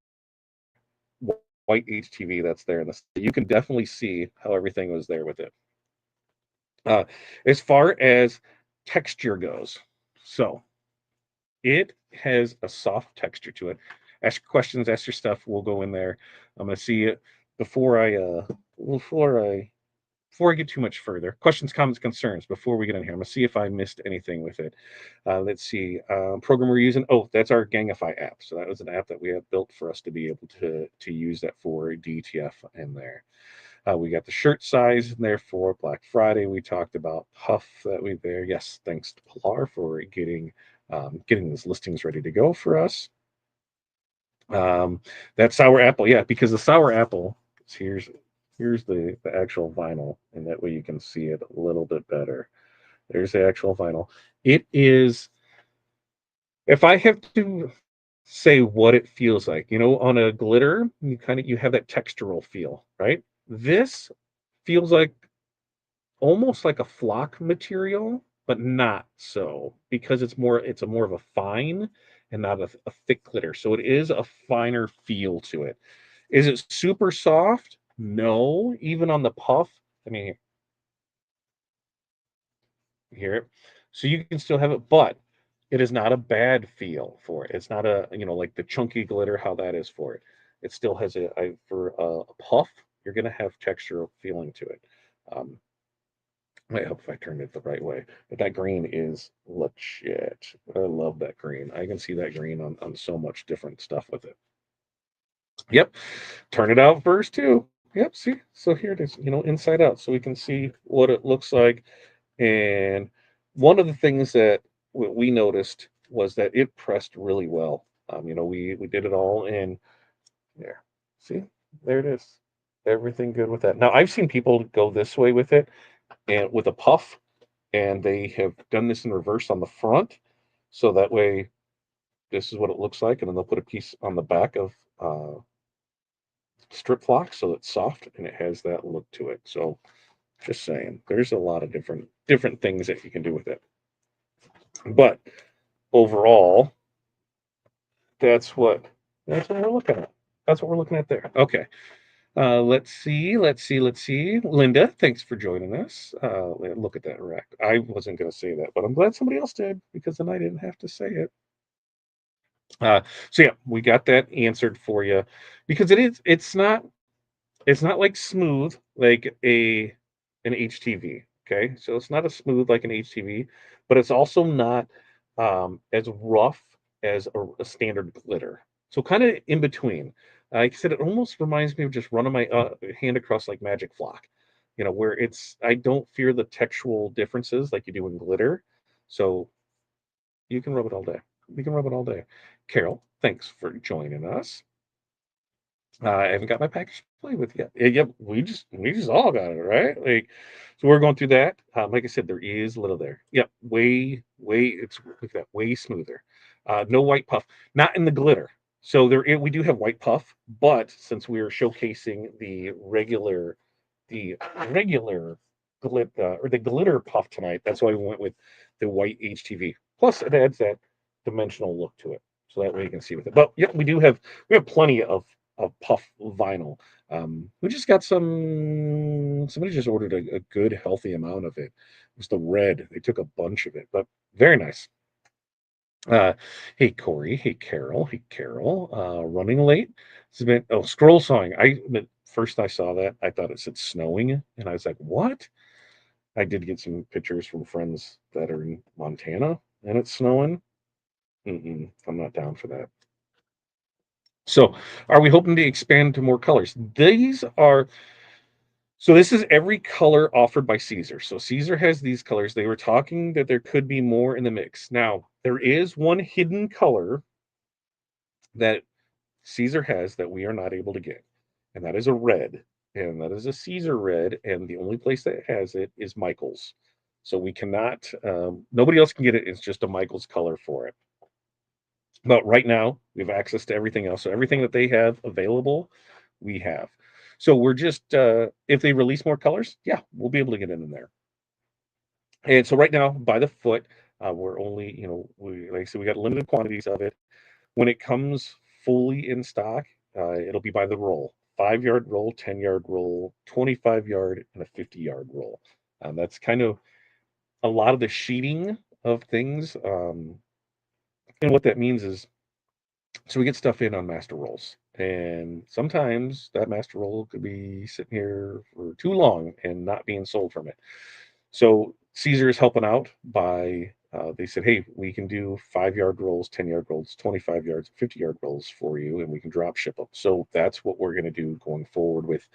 white HTV that's there. You can definitely see how everything was there with it. Uh, as far as texture goes, so it has a soft texture to it. Ask your questions, ask your stuff. We'll go in there. I'm gonna see it before I get too much further. Questions, comments, concerns before we get in here. I'm gonna see if I missed anything with it. Let's see. Program we're using. Oh, that's our Gangify app. So that was an app that we have built for us to be able to use that for DTF in there. We got the shirt size in there for Black Friday. We talked about Puff that we there. Yes, thanks to Pilar for getting these listings ready to go for us. That sour apple, yeah, because the sour apple, here's the actual vinyl, and that way you can see it a little bit better. There's the actual vinyl. It is, if I have to say what it feels like, on a glitter, you have that textural feel, right? This feels like almost like a flock material, but not so, because it's a more of a fine and not a thick glitter. So it is a finer feel to it. Is it super soft? No. Even on the puff, I mean, here, so you can still have it, but it is not a bad feel for it. It's not a, like the chunky glitter, how that is for it. It still has for a puff, you're gonna have texture feeling to it. Um, I hope if I turned it the right way. But that green is legit. I love that green. I can see that green on so much different stuff with it. Yep. Turn it out first too. Yep. See, so here it is, inside out, so we can see what it looks like. And one of the things that we noticed was that it pressed really well. We did it all in there. See, there it is. Everything good with that. Now I've seen people go this way with it and with a puff, and they have done this in reverse on the front, so that way this is what it looks like, and then they'll put a piece on the back of strip flock so it's soft and it has that look to it. So just saying, there's a lot of different things that you can do with it. But overall, that's what that's what we're looking at. That's what we're looking at there. Okay. Let's see. Linda, thanks for joining us. Look at that wreck. I wasn't going to say that, but I'm glad somebody else did because then I didn't have to say it. So yeah, we got that answered for you because it's not like smooth like an HTV. Okay, so it's not as smooth like an HTV, but it's also not as rough as a standard glitter. So kind of in between. Like I said, it almost reminds me of just running my hand across like Magic Flock, where I don't fear the textual differences like you do in glitter. So you can rub it all day. You can rub it all day. Carol, thanks for joining us. I haven't got my package to play with yet. Yep, we just all got it, right? Like, so we're going through that. Like I said, there is a little there. Yep, it's look at that, way smoother. No white puff, not in the glitter. So we do have white puff, but since we are showcasing the regular or the glitter puff tonight, that's why we went with the white HTV. Plus, it adds that dimensional look to it, so that way you can see with it. But yeah, we have plenty of puff vinyl. We just got somebody just ordered a good healthy amount of it. It was the red. They took a bunch of it, but very nice. Uh, hey Corey, hey Carol, running late. It's been scroll sawing. First I saw that, I thought it said snowing, and I was like, what? I did get some pictures from friends that are in Montana, and it's snowing. I'm not down for that. So, are we hoping to expand to more colors? This is every color offered by Caesar. So Caesar has these colors. They were talking that there could be more in the mix. Now, there is one hidden color that Caesar has that we are not able to get, and that is a red. And that is a Caesar red, and the only place that has it is Michael's. So we cannot, nobody else can get it. It's just a Michael's color for it. But right now, we have access to everything else. So everything that they have available, we have. So we're just, if they release more colors, yeah, we'll be able to get in there. And so right now, by the foot, we're only, like I said, we got limited quantities of it. When it comes fully in stock, it'll be by the roll. 5-yard roll, 10-yard roll, 25-yard, and a 50-yard roll. That's kind of a lot of the sheeting of things. And what that means is, so we get stuff in on master rolls, and sometimes that master roll could be sitting here for too long and not being sold from it. So Caesar is helping out by they said, hey, we can do 5-yard rolls, 10-yard rolls, 25 yards, 50-yard rolls for you, and we can drop ship them. So that's what we're going to do going forward with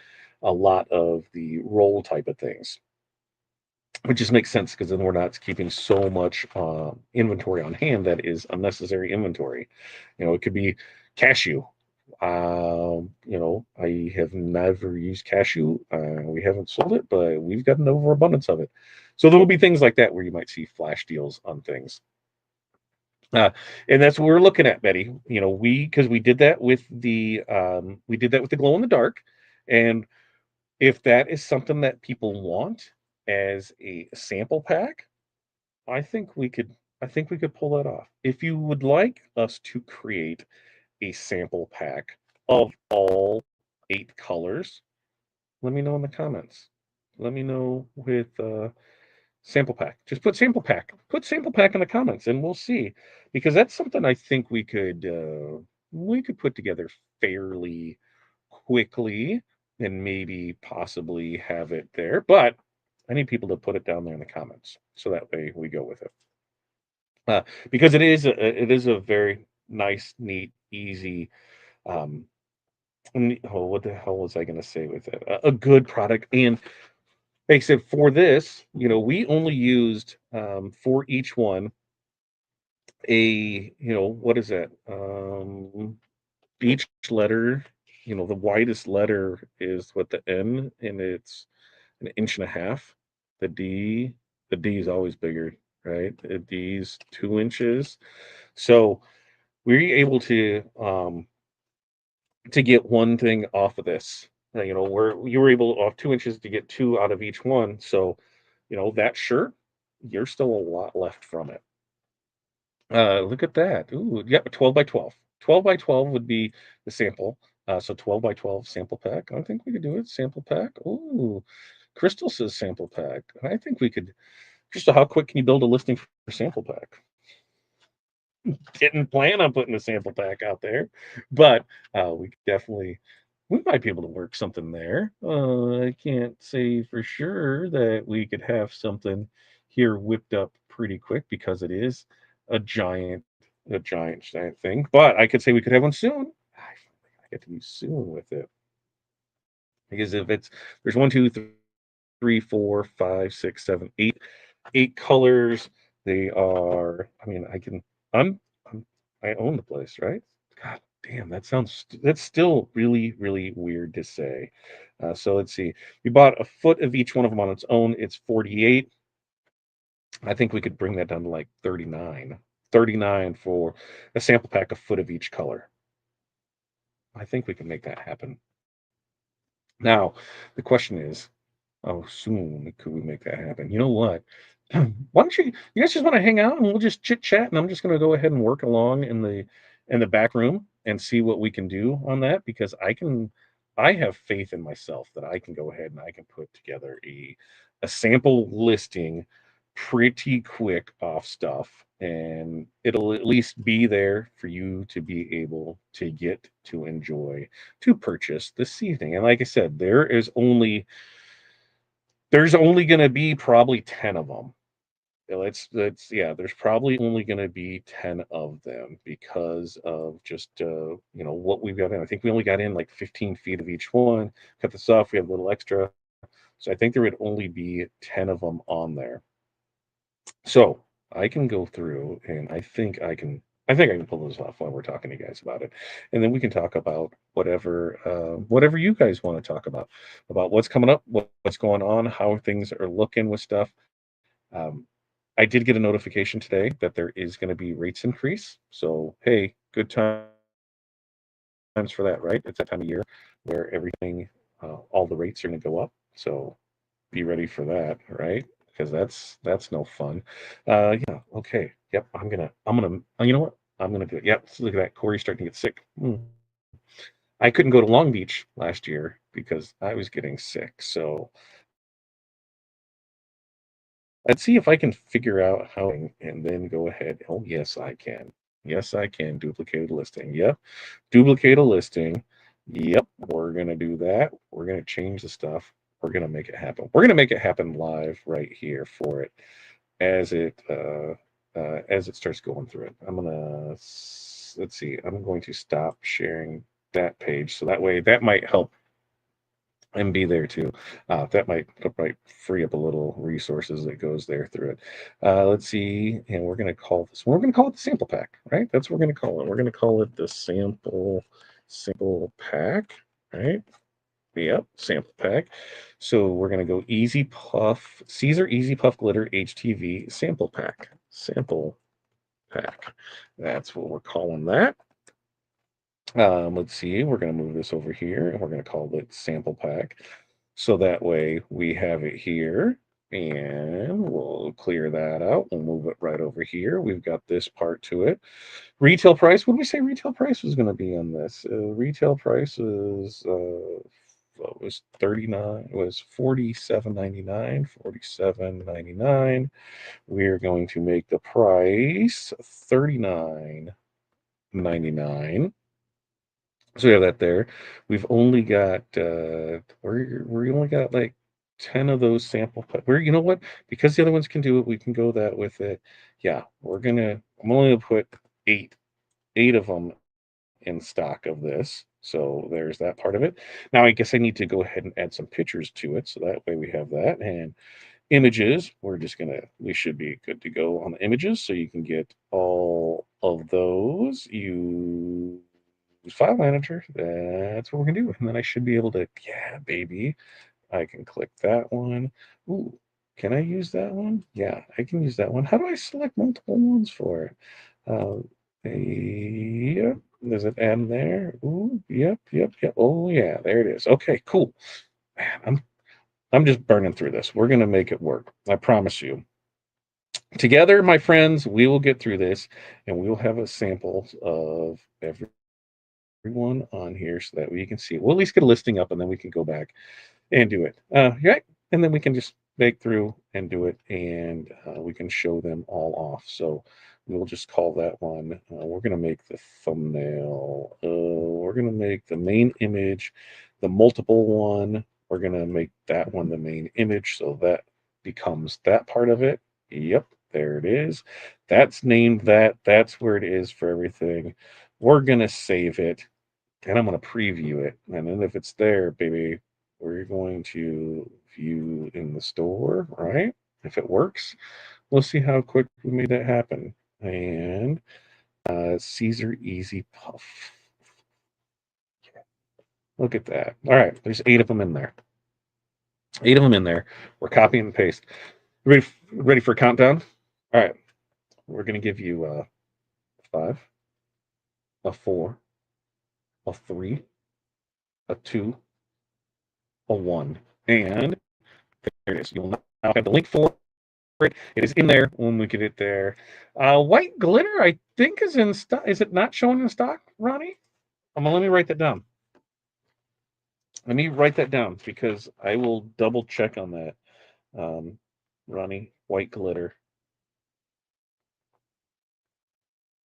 a lot of the roll type of things, which just makes sense because then we're not keeping so much inventory on hand that is unnecessary inventory. It could be cashew. I have never used cashew. We haven't sold it, but we've got an overabundance of it. So there will be things like that where you might see flash deals on things. Uh, and that's what we're looking at, Betty. Because we did that with the glow in the dark, and if that is something that people want as a sample pack, I think we could I think we could pull that off. If you would like us to create a sample pack of all 8 colors? Let me know in the comments. Let me know with sample pack. Just put sample pack. Put sample pack in the comments and we'll see. Because that's something I think we could put together fairly quickly and maybe possibly have it there. But I need people to put it down there in the comments. So that way we go with it. Because it is a very nice, neat, easy um oh, what the hell was I gonna say with it? A good product. And like I said, for this, we only used for each one what is that? Each letter, the widest letter is what the N, and it's an inch and a half. The D, the D is always bigger, right? The D's 2 inches. So we're able to get one thing off of this. Where you were able off 2 inches to get two out of each one. So, that shirt, you're still a lot left from it. Look at that. Ooh, yep, 12 by 12. 12 by 12 would be the sample. So 12 by 12 sample pack. I think we could do it. Sample pack. Ooh, Crystal says sample pack. I think we could. Crystal, how quick can you build a listing for sample pack? Didn't plan on putting a sample pack out there, but we might be able to work something there. I can't say for sure that we could have something here whipped up pretty quick because it is a giant, giant thing. But I could say we could have one soon. I get to be soon with it because if it's there's one, two, three, four, five, six, seven, eight colors. They are. I mean, I'm. I'm I own the place, right? God damn, that's still really, really weird to say. So let's see. We bought a foot of each one of them on its own. It's 48. I think we could bring that down to like 39. 39 for a sample pack, a foot of each color. I think we can make that happen. Now, the question is, how soon could we make that happen? You know what? Why don't you guys just want to hang out and we'll just chit chat and I'm just going to go ahead and work along in the back room and see what we can do on that because I have faith in myself that I can go ahead and I can put together a sample listing pretty quick off stuff and it'll at least be there for you to be able to get to enjoy to purchase this evening. And like I said, there's only going to be probably 10 of them. Yeah, there's probably only going to be 10 of them because of just what we've got in. I think we only got in like 15 feet of each one. Cut this off, we have a little extra. So I think there would only be 10 of them on there. So I can go through and I think I can pull this off while we're talking to you guys about it. And then we can talk about whatever you guys want to talk about what's coming up, what's going on, how things are looking with stuff. Um, I did get a notification today that there is going to be rates increase. So, hey, good times for that, right? It's that time of year where all the rates are going to go up. So be ready for that, right? Because that's no fun. Yeah, okay. Yep, you know what? I'm gonna do it. Yep, look at that. Corey's starting to get sick. I couldn't go to Long Beach last year because I was getting sick. So let's see if I can figure out how and then go ahead. Oh, yes, I can. Yes, I can duplicate a listing. Yep. Duplicate a listing. Yep. We're going to do that. We're going to change the stuff. We're going to make it happen. We're going to make it happen live right here for it as it starts going through it. Let's see. I'm going to stop sharing that page so that way that might help and be there too. That might free up a little resources that goes there through it. Let's see, and we're going to call this. We're going to call it the sample pack, right? That's what we're going to call it. We're going to call it the sample pack, right? Yep, sample pack. So we're going to go Easy Puff, Siser Easy Puff Glitter HTV sample pack. Sample pack. That's what we're calling that. Let's see, we're going to move this over here and we're going to call it sample pack. So that way we have it here. And we'll clear that out. We'll move it right over here. We've got this part to it. Retail price. What did we say retail price was going to be on this? Retail price was 39. Was 47.99. 47.99. We're going to make the price 39.99. So we have that there. We've only got we only got like 10 of those sample we're you know what? Because the other ones can do it, we can go that with it. Yeah, I'm only gonna put eight of them in stock of this. So there's that part of it. Now I guess I need to go ahead and add some pictures to it. So that way we have that. And images, we should be good to go on the images. So you can get all of those. You file manager. That's what we're gonna do. And then I should be able to, yeah, baby. I can click that one. Ooh, can I use that one? Yeah, I can use that one. How do I select multiple ones for it? Yep. Does it add there? Ooh, yep. Oh yeah, there it is. Okay, cool. Man, I'm just burning through this. We're gonna make it work. I promise you. Together, my friends, we will get through this, and we will have a sample of everyone on here so that we can see. We'll at least get a listing up, and then we can go back and do it. Right, and then we can just make through and do it, and we can show them all off. So we'll just call that one. We're gonna make the thumbnail. We're gonna make the main image, the multiple one. We're gonna make that one the main image, so that becomes that part of it. Yep, there it is. That's named that. That's where it is for everything. We're gonna save it and I'm going to preview it. And then if it's there, baby, we're going to view in the store, right? If it works, we'll see how quick we made that happen. And Siser Easy Puff. Look at that. All right, there's 8 of them in there. 8 of them in there. We're copy and paste. Ready for a countdown? All right, we're going to give you a 5, a 4, a 3, a 2, a 1, and there it is. You'll now have the link for it. It is in there when we get it there. White glitter, I think, is in stock. Is it not showing in stock, Ronnie? Let me write that down. Let me write that down because I will double check on that. Ronnie, white glitter.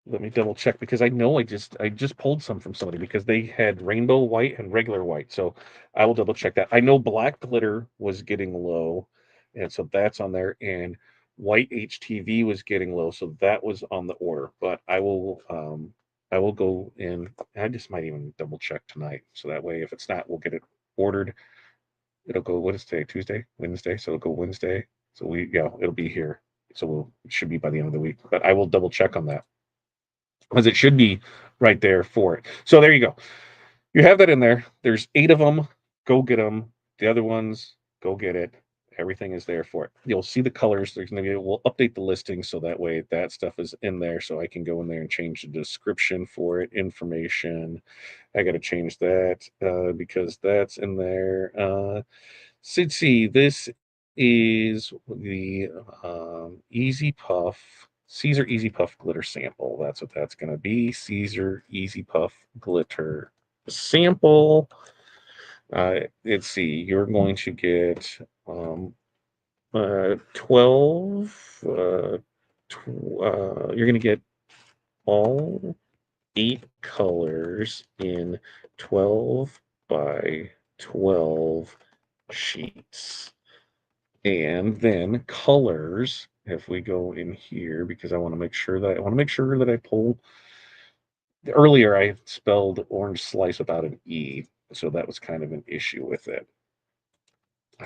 Let me double check because I know I just pulled some from somebody because they had rainbow white and regular white. So I will double check that. I know black glitter was getting low, and so that's on there. And white HTV was getting low, so that was on the order. But I will go in. I just might even double check tonight, so that way if it's not, we'll get it ordered. It'll go. What is today? Tuesday, Wednesday. So it'll go Wednesday. So it'll be here. So it should be by the end of the week. But I will double check on that because it should be right there for it. So there you go. You have that in there. There's 8 of them. Go get them. The other ones, go get it. Everything is there for it. You'll see the colors. There's going to be. We'll update the listing so that way that stuff is in there. So I can go in there and change the description for it. Information. I got to change that because that's in there. See, this is the Easy Puff Siser Easy Puff Glitter sample. That's what that's going to be. Siser Easy Puff Glitter sample. Let's see. You're going to get 12. You're going to get all 8 colors in 12 by 12 sheets. And then colors, if we go in here, because I want to make sure that I pull. Earlier, I spelled orange slice without an E, so that was kind of an issue with it.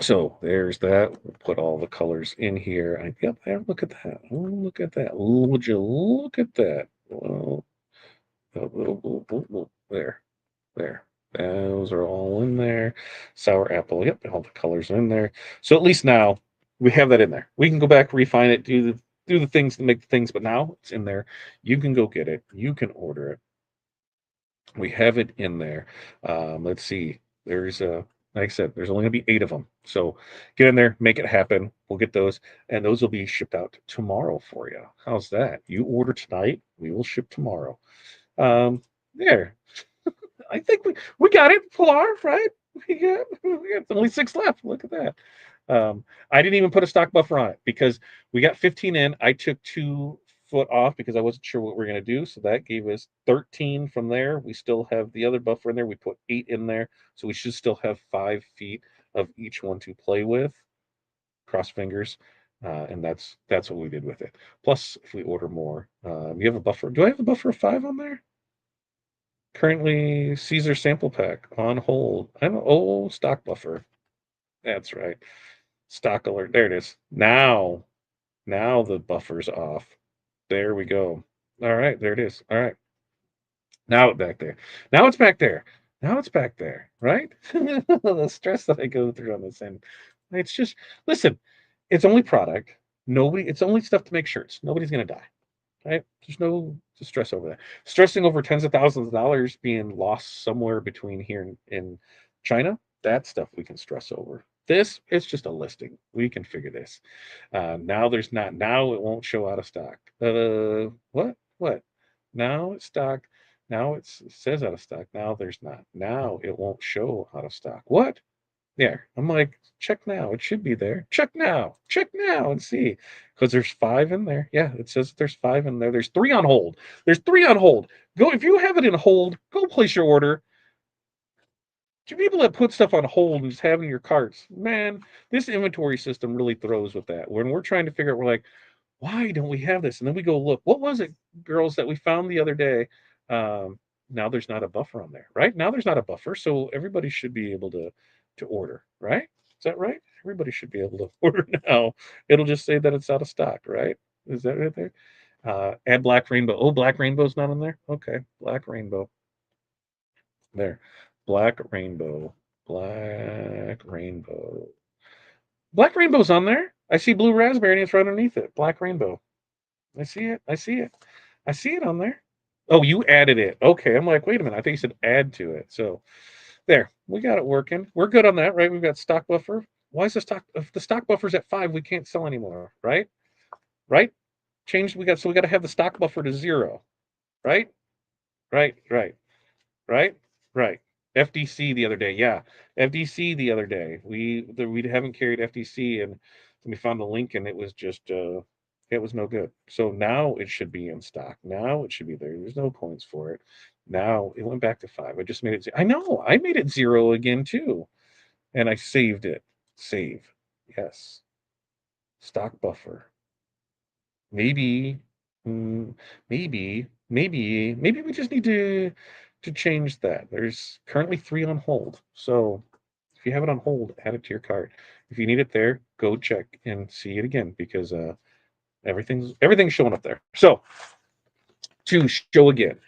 So there's that. We'll put all the colors in here. Yep, there. Look at that. Oh, look at that. Would you look at that? Well, there. There. Those are all in there. Sour apple. Yep, all the colors are in there. So at least now we have that in there. We can go back, refine it, do the things to make the things, but now it's in there. You can go get it. You can order it. We have it in there. Let's see. There's a Like I said, there's only going to be 8 of them. So get in there, make it happen. We'll get those, and those will be shipped out tomorrow for you. How's that? You order tonight, we will ship tomorrow. Um, there. I think we got it, Pilar, right? We got only 6 left. Look at that. I didn't even put a stock buffer on it because we got 15 in. I took 2 foot off because I wasn't sure what we are going to do. So that gave us 13 from there. We still have the other buffer in there. We put 8 in there. So we should still have 5 feet of each one to play with. Cross fingers. And that's what we did with it. Plus, if we order more, you have a buffer. Do I have a buffer of 5 on there? Currently, Caesar sample pack on hold. Stock buffer. That's right. Stock alert. There it is. Now the buffer's off. There we go. All right, there it is. All right. Now it's back there. Now it's back there. Now it's back there, right? The stress that I go through on this end. It's just listen, it's only product. It's only stuff to make shirts. Nobody's gonna die. Right? There's no stress over that. Stressing over tens of thousands of dollars being lost somewhere between here and China, that stuff we can stress over. This, it's just a listing. We can figure this. Now there's not. Now it won't show out of stock. What? What? Now it's stock. Now it says out of stock. Now there's not. Now it won't show out of stock. What? There. I'm like, check now. It should be there. Check now. Check now and see. Because there's 5 in there. Yeah, it says there's 5 in there. There's 3 on hold. There's 3 on hold. Go if you have it in hold, go place your order. To people that put stuff on hold and just have it in your carts, man, this inventory system really throws with that. When we're trying to figure out, we're like, why don't we have this? And then we go look. What was it, girls, that we found the other day? Now there's not a buffer on there, right? Now there's not a buffer, so everybody should be able to order, right? Is that right? Everybody should be able to order now. It'll just say that it's out of stock, right? Is that right there? Add black rainbow. Oh, black rainbow's not on there. Okay, black rainbow. There, black rainbow. Black rainbow. Black rainbow's on there. I see blue raspberry and it's right underneath it. Black rainbow. I see it. I see it. I see it on there. Oh, you added it. Okay. I'm like, wait a minute. I think you said add to it. So there, we got it working. We're good on that, right? We've got stock buffer. Why is the stock if the stock buffer's at 5, we can't sell anymore, right? Right? Changed we got to have the stock buffer to 0, right? Right, right, right, right. FDC the other day. Yeah. FDC the other day. We haven't carried FDC and we found the link and it was just it was no good. So now it should be in stock. Now it should be there. There's no points for it. Now it went back to 5. I just made it. I know. I made it 0 again too, and I saved it. Save. Yes. Stock buffer. Maybe. mm, maybe we just need to change that. There's currently 3 on hold. So if you have it on hold, add it to your cart. If you need it there, go check and see it again because everything's showing up there. So to show again,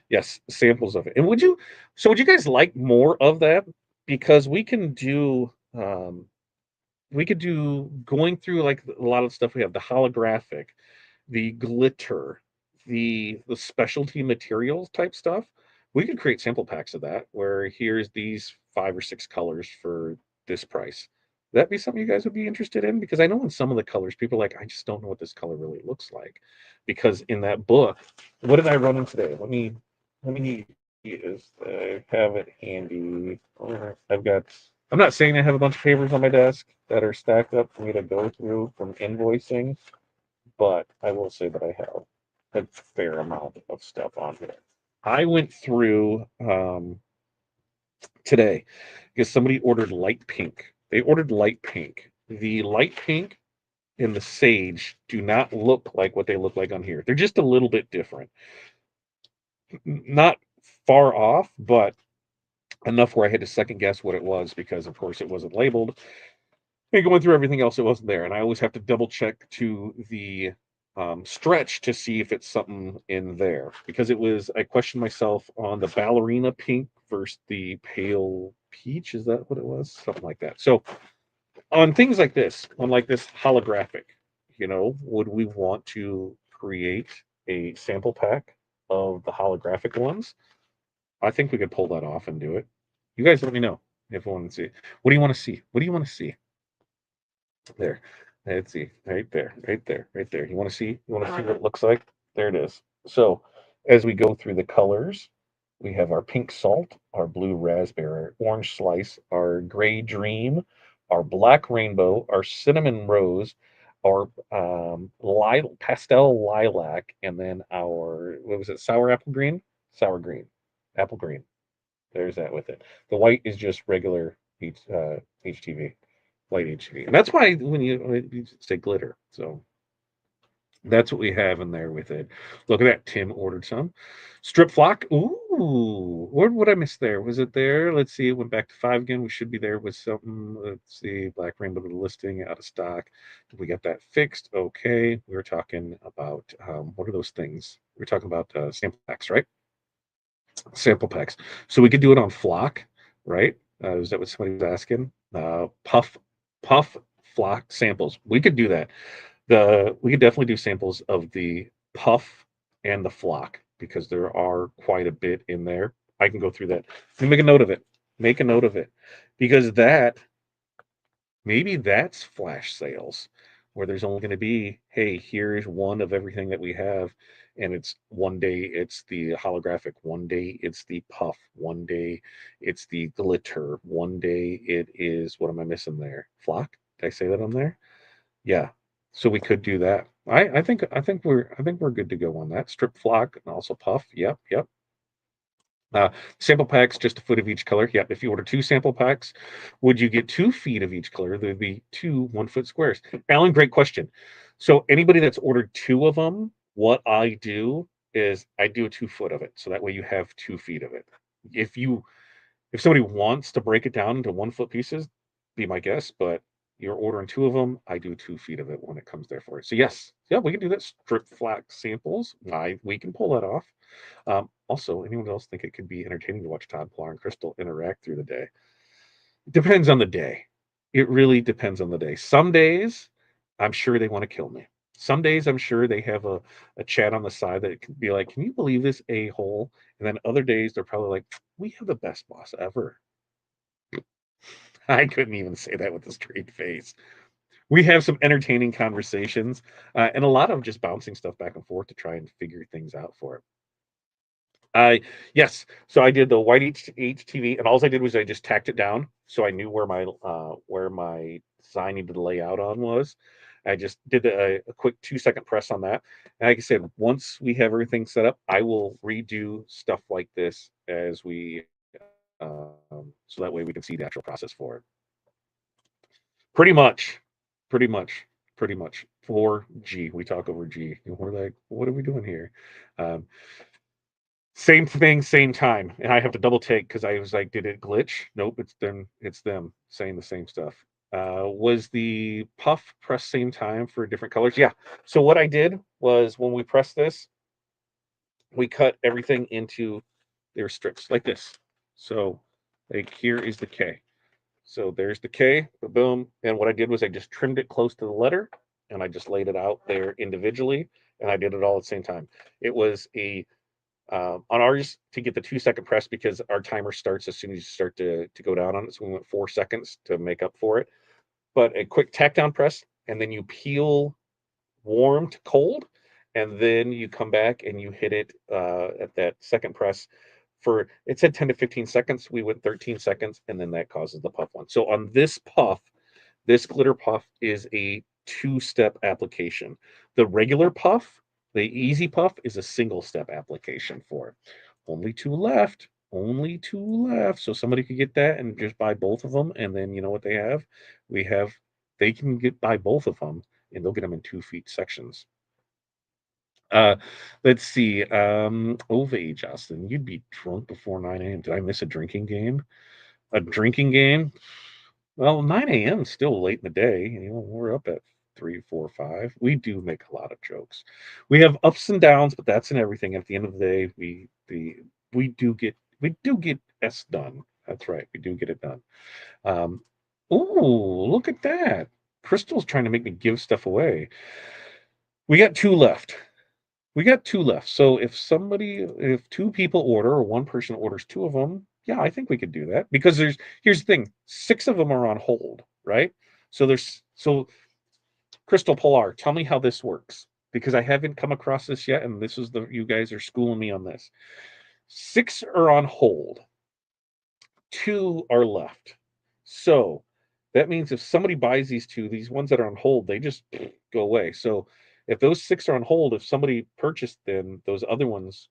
yes, samples of it. And would you guys like more of that? Because we could do going through like a lot of stuff we have, the holographic, the glitter, the specialty materials type stuff. We could create sample packs of that where here's these 5 or 6 colors for this price. That'd be something you guys would be interested in because I know in some of the colors people are like, I just don't know what this color really looks like. Because in that book, what did I run in today? Let me is I have it handy. I've got I'm not saying I have a bunch of papers on my desk that are stacked up for me to go through from invoicing, but I will say that I have a fair amount of stuff on here. I went through today because somebody ordered light pink. They ordered light pink. The light pink and the sage do not look like what they look like on here. They're just a little bit different. Not far off, but enough where I had to second guess what it was because, of course, it wasn't labeled. And going through everything else, it wasn't there. And I always have to double check to the stretch to see if it's something in there because I questioned myself on the ballerina pink versus the pale peach. Is that what it was? Something like that. So on things like this, on like this holographic, would we want to create a sample pack of the holographic ones? I think we could pull that off and do it. You guys let me know. If I want to see, what do you want to see? What do you want to see? There. Let's see. Right there. Right there. Right there. You want to see? You want to see what it looks like? There it is. So as we go through the colors, we have our pink salt, our blue raspberry, orange slice, our gray dream, our black rainbow, our cinnamon rose, our pastel lilac, and then our, what was it, sour apple green? Sour green. Apple green. There's that with it. The white is just regular HTV, white HTV, and that's why when you say glitter, so that's what we have in there with it. Look at that. Tim ordered some strip flock. Ooh, what would I miss there? Was it there? Let's see. It went back to 5 again. We should be there with something. Let's see. Black Rainbow listing out of stock. We got that fixed. Okay. We were talking about what are those things? We're talking about sample packs, right? Sample packs. So we could do it on flock, right? Is that what somebody was asking? Puff flock samples. We could do that. We could definitely do samples of the puff and the flock because there are quite a bit in there. I can go through that. Let me make a note of it. Make a note of it because maybe that's flash sales where there's only going to be, hey, here's one of everything that we have. And it's one day it's the holographic, one day it's the puff, one day it's the glitter, one day it is, what am I missing there? Flock? Did I say that on there? Yeah. So we could do that. I think we're good to go on that. Strip flock and also puff. Yep, yep. Sample packs, just a foot of each color. Yep. If you order 2 sample packs, would you get 2 feet of each color? There'd be 2 1-foot squares. Alan, great question. So anybody that's ordered 2 of them, what I do is I do a 2-foot of it. So that way you have 2 feet of it. If you if somebody wants to break it down into 1-foot pieces, be my guest, but you're ordering 2 of them, I do 2 feet of it when it comes there for it. So yes, yeah, we can do that. Strip flax samples. We can pull that off. Also, anyone else think it could be entertaining to watch Todd, Pilar, and Crystal interact through the day? It depends on the day. It really depends on the day. Some days, I'm sure they want to kill me. Some days, I'm sure they have a chat on the side that can be like, "Can you believe this a-hole?" And then other days, they're probably like, "We have the best boss ever." I couldn't even say that with a straight face. We have some entertaining conversations, and a lot of just bouncing stuff back and forth to try and figure things out for it. Yes. So I did the white HTV, and all I did was I just tacked it down, so I knew where my design needed to lay out on was. I just did a quick 2-second press on that. And like I said, once we have everything set up, I will redo stuff like this as we so that way we can see the actual process for it. Pretty much, pretty much, pretty much. For G, we talk over G. And we're like, what are we doing here? Um, Same thing, same time. And I have to double take because I was like, did it glitch? Nope, it's them. It's them saying the same stuff. Was the puff press same time for different colors? Yeah. So what I did was when we pressed this, we cut everything into their strips like this. So like here is the K. So there's the K, boom. And what I did was I just trimmed it close to the letter and I just laid it out there individually. And I did it all at the same time. It was on ours to get the 2-second press because our timer starts as soon as you start to go down on it. So we went 4 seconds to make up for it. But a quick tack down press, and then you peel warm to cold, and then you come back and you hit it at that second press for it said 10 to 15 seconds. We went 13 seconds, and then that causes the puff one. So on this puff, this glitter puff is a 2-step application. The regular puff, the easy puff, is a single-step application for it. Only 2 left. Only 2 left. So somebody could get that and just buy both of them. And then you know what they have? We have, they can get buy both of them and they'll get them in 2 feet sections. Uh, let's see. Ove, Justin, you'd be drunk before 9 a.m. Did I miss a drinking game? A drinking game? Well, 9 a.m. is still late in the day. We're up at 3, 4, 5. We do make a lot of jokes. We have ups and downs, but that's in everything. At the end of the day, we do get S done. That's right. We do get it done. Um, ooh, look at that. Crystal's trying to make me give stuff away. We got 2 left. We got 2 left. So if 2 people order or one person orders 2 of them, Yeah, I think we could do that because here's the thing, 6 of them are on hold, right? So Crystal Polar, tell me how this works because I haven't come across this yet, and this is the you guys are schooling me on this. 6 are on hold, 2 are left. So that means if somebody buys these 2, these ones that are on hold, they just go away. So if those 6 are on hold, if somebody purchased them, those other ones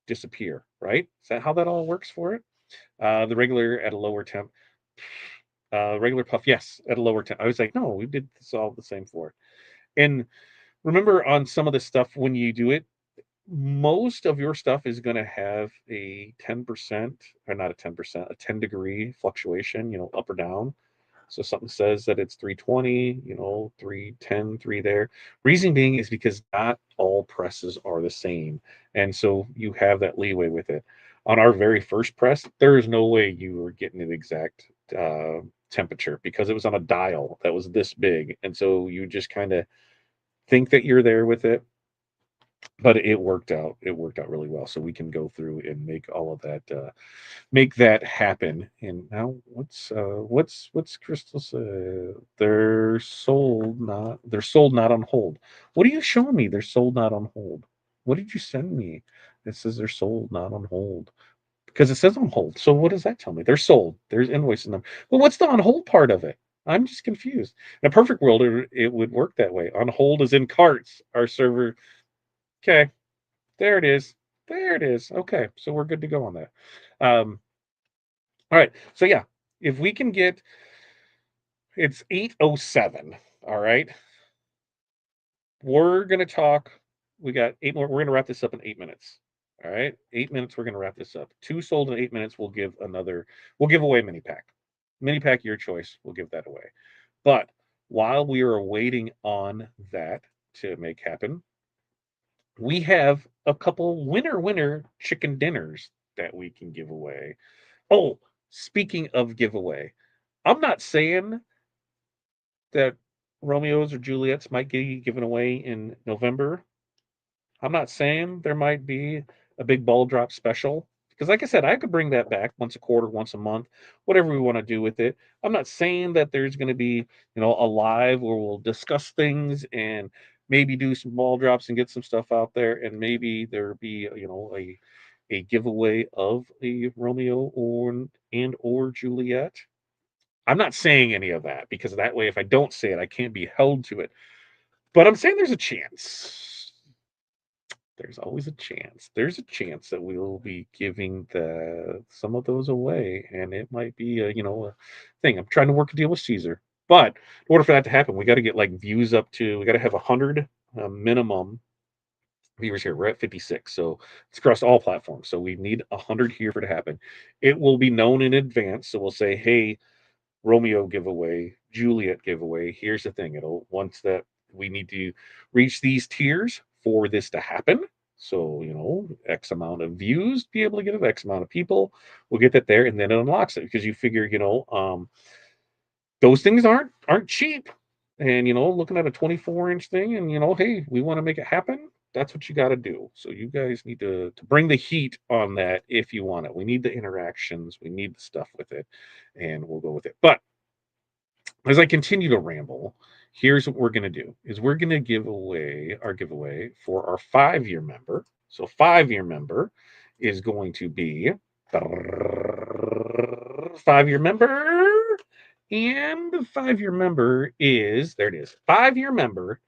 disappear, right? Is that how that all works for it? The regular at a lower temp. Regular puff, yes, at a lower temp. I was like, no, we did this all the same for it. And remember on some of the stuff when you do it, most of your stuff is going to have a 10% or not a 10%, a 10-degree fluctuation, up or down. So something says that it's 320, 310, 3 there. Reason being is because not all presses are the same. And so you have that leeway with it. On our very first press, there is no way you were getting an exact temperature because it was on a dial that was this big. And so you just kind of think that you're there with it, but it worked out. It worked out really well. So we can go through and make all of that make that happen. And now what's Crystal say? They're sold not on hold. What are you showing me? They're sold not on hold. What did you send me? It says they're sold not on hold. Because it says on hold. So what does that tell me? They're sold. There's invoices in them. But what's the on hold part of it? I'm just confused. In a perfect world, it would work that way. On hold is in carts. Our server. Okay, there it is. There it is. Okay, so we're good to go on that. Um, all right. So yeah, if we can get it's 8:07, all right? We're going to talk we got 8 more we're going to wrap this up in 8 minutes. All right? 8 minutes we're going to wrap this up. 2 sold in 8 minutes we'll give away a mini pack. Mini pack your choice, we'll give that away. But while we are waiting on that to make happen, we have a couple winner chicken dinners that we can give away. Oh, speaking of giveaway, I'm not saying that Romeos or Juliets might get given away in November. I'm not saying there might be a big ball drop special because, like I said, I could bring that back once a quarter, once a month, whatever we want to do with it. I'm not saying that there's going to be, a live where we'll discuss things and maybe do some ball drops and get some stuff out there, and maybe there be, a giveaway of a Romeo or Juliet. I'm not saying any of that because that way, if I don't say it, I can't be held to it. But I'm saying there's a chance. There's always a chance. There's a chance that we'll be giving the some of those away, and it might be a thing. I'm trying to work a deal with Caesar, but in order for that to happen, we got to get like views up to. We got to have 100 minimum viewers here. We're at 56, so it's across all platforms. So we need 100 here for it to happen. It will be known in advance, so we'll say, hey, Romeo giveaway, Juliet giveaway. Here's the thing: it'll once that we need to reach these tiers for this to happen. So X amount of views, be able to get it, X amount of people, we'll get that there, and then it unlocks it because you figure, those things aren't cheap. And looking at a 24-inch thing, and hey, we want to make it happen. That's what you got to do. So you guys need to bring the heat on that if you want it. We need the interactions, we need the stuff with it, and we'll go with it. But as I continue to ramble, here's what we're going to do is we're going to give away our giveaway for our 5-year member. So 5-year member is going to be 5-year member. And the 5-year member is, there it is, 5-year member,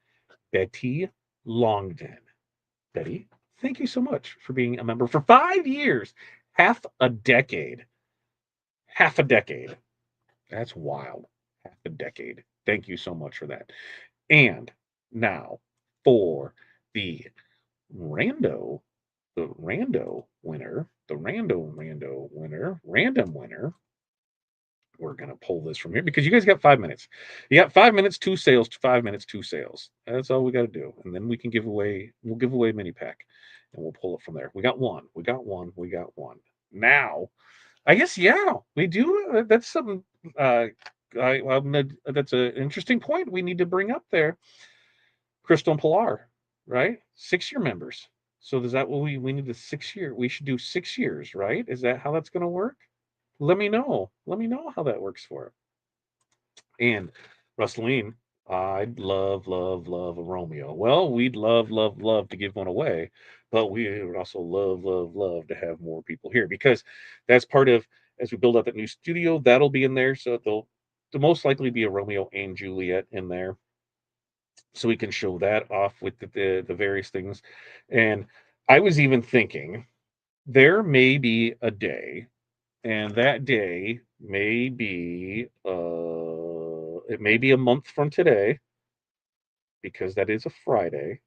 Betty Longden. Betty, thank you so much for being a member for 5 years, half a decade. Half a decade. That's wild. Half a decade. Thank you so much for that. And now for the rando, random winner. We're gonna pull this from here because you guys got 5 minutes. You got 5 minutes, 2 sales, 5 minutes, 2 sales. That's all we got to do, and then we can give away. We'll give away a mini pack, and we'll pull it from there. We got one. We got one. We got one. Now I guess yeah, we do. That's something. That's an interesting point we need to bring up there. Crystal and Pilar, right? 6-year members. So is that what we need? The 6 year. We should do 6 years, right? Is that how that's going to work? Let me know. Let me know how that works for it. And Rustline, I'd love, love, love a Romeo. Well, we'd love, love, love to give one away, but we would also love, love, love to have more people here because that's part of as we build out that new studio, that'll be in there. So there'll most likely be a Romeo and Juliet in there. So we can show that off with the various things. And I was even thinking there may be a day, and that day may be it may be a month from today because that is a Friday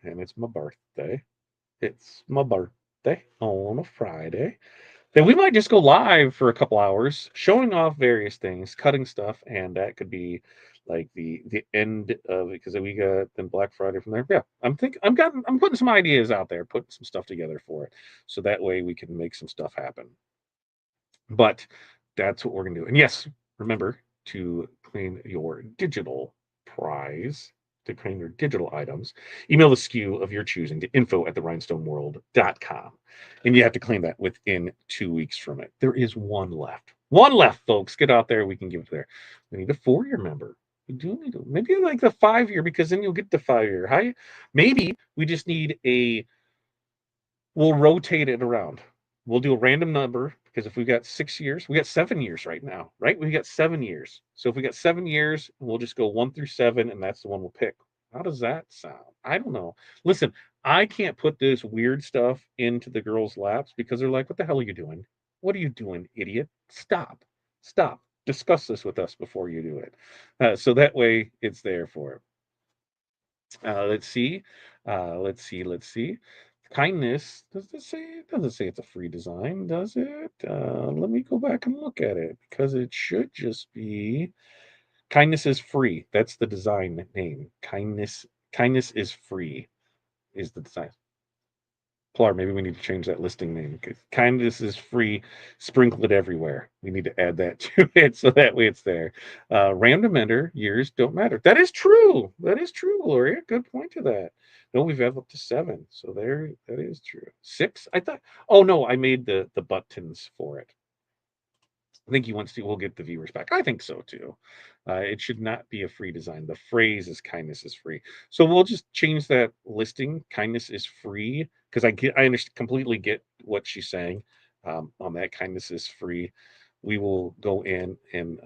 and it's my birthday. It's my birthday on a Friday. Then we might just go live for a couple hours, showing off various things, cutting stuff, and that could be like the end of it because we got then Black Friday from there. Yeah, I'm putting some ideas out there, putting some stuff together for it, so that way we can make some stuff happen. But that's what we're gonna do. And yes, remember to claim your digital prize, to claim your digital items. Email the SKU of your choosing to info@therhinestoneworld.com. And you have to claim that within 2 weeks from it. There is one left. One left, folks. Get out there. We can give it there. We need a 4-year member. We do need to, maybe like the 5-year because then you'll get the 5-year. How maybe we just need a we'll rotate it around. We'll do a random number because if we got 6 years, we got 7 years right now, right? We got 7 years. So if we got 7 years, we'll just go 1 through 7, and that's the one we'll pick. How does that sound? I don't know. Listen, I can't put this weird stuff into the girls' laps because they're like, what the hell are you doing? What are you doing, idiot? Stop. Stop. Discuss this with us before you do it. So that way it's there for it. Let's see. Let's see. Kindness, does it say? It doesn't say it's a free design, does it? Let me go back and look at it because it should just be kindness is free. That's the design name. Kindness is free is the design. Plar, maybe we need to change that listing name because kindness is free. Sprinkle it everywhere. We need to add that to it so that way it's there. Random ender years don't matter. That is true. That is true, Gloria. Good point to that. No, we've have up to 7. So there, that is true. 6? I thought. Oh no, I made the buttons for it. I think he wants to. We'll get the viewers back. I think so too. It should not be a free design. The phrase is kindness is free. So we'll just change that listing. Kindness is free because I understand, completely get what she's saying. On that, kindness is free. We will go in and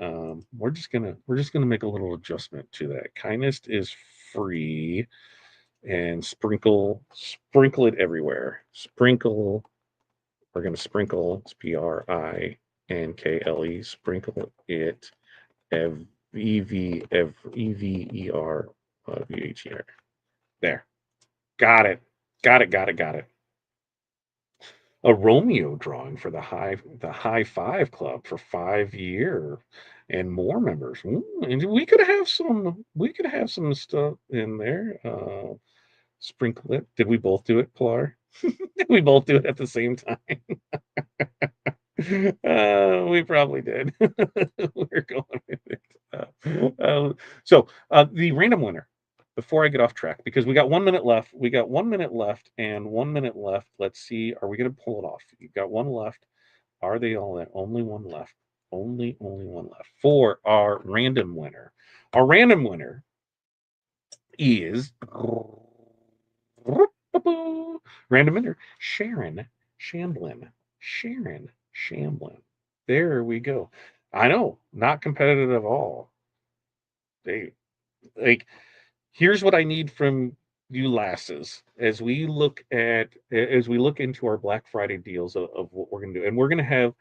we're just gonna make a little adjustment to that. Kindness is free and sprinkle it everywhere. Sprinkle we're going to sprinkle, it's Sprinkle, it, Ever, Vher. There. Got it. Got it. A Romeo drawing for the High Five Club for 5 year and more members. And we could have some stuff in there. Sprinkle it. Did we both do it, Pilar? Did we both do it at the same time? We probably did. We're going with it. The random winner. Before I get off track, because we got 1 minute left. We got 1 minute left and 1 minute left. Let's see. Are we going to pull it off? You've got one left. Are they all there? Only one left. Only one left for our random winner. Our random winner is random winner Sharon Shamblin. Sharon Shamblin. There we go. I know, not competitive at all. They like here's what I need from you lasses as we look into our Black Friday deals of what we're gonna do. And we're gonna have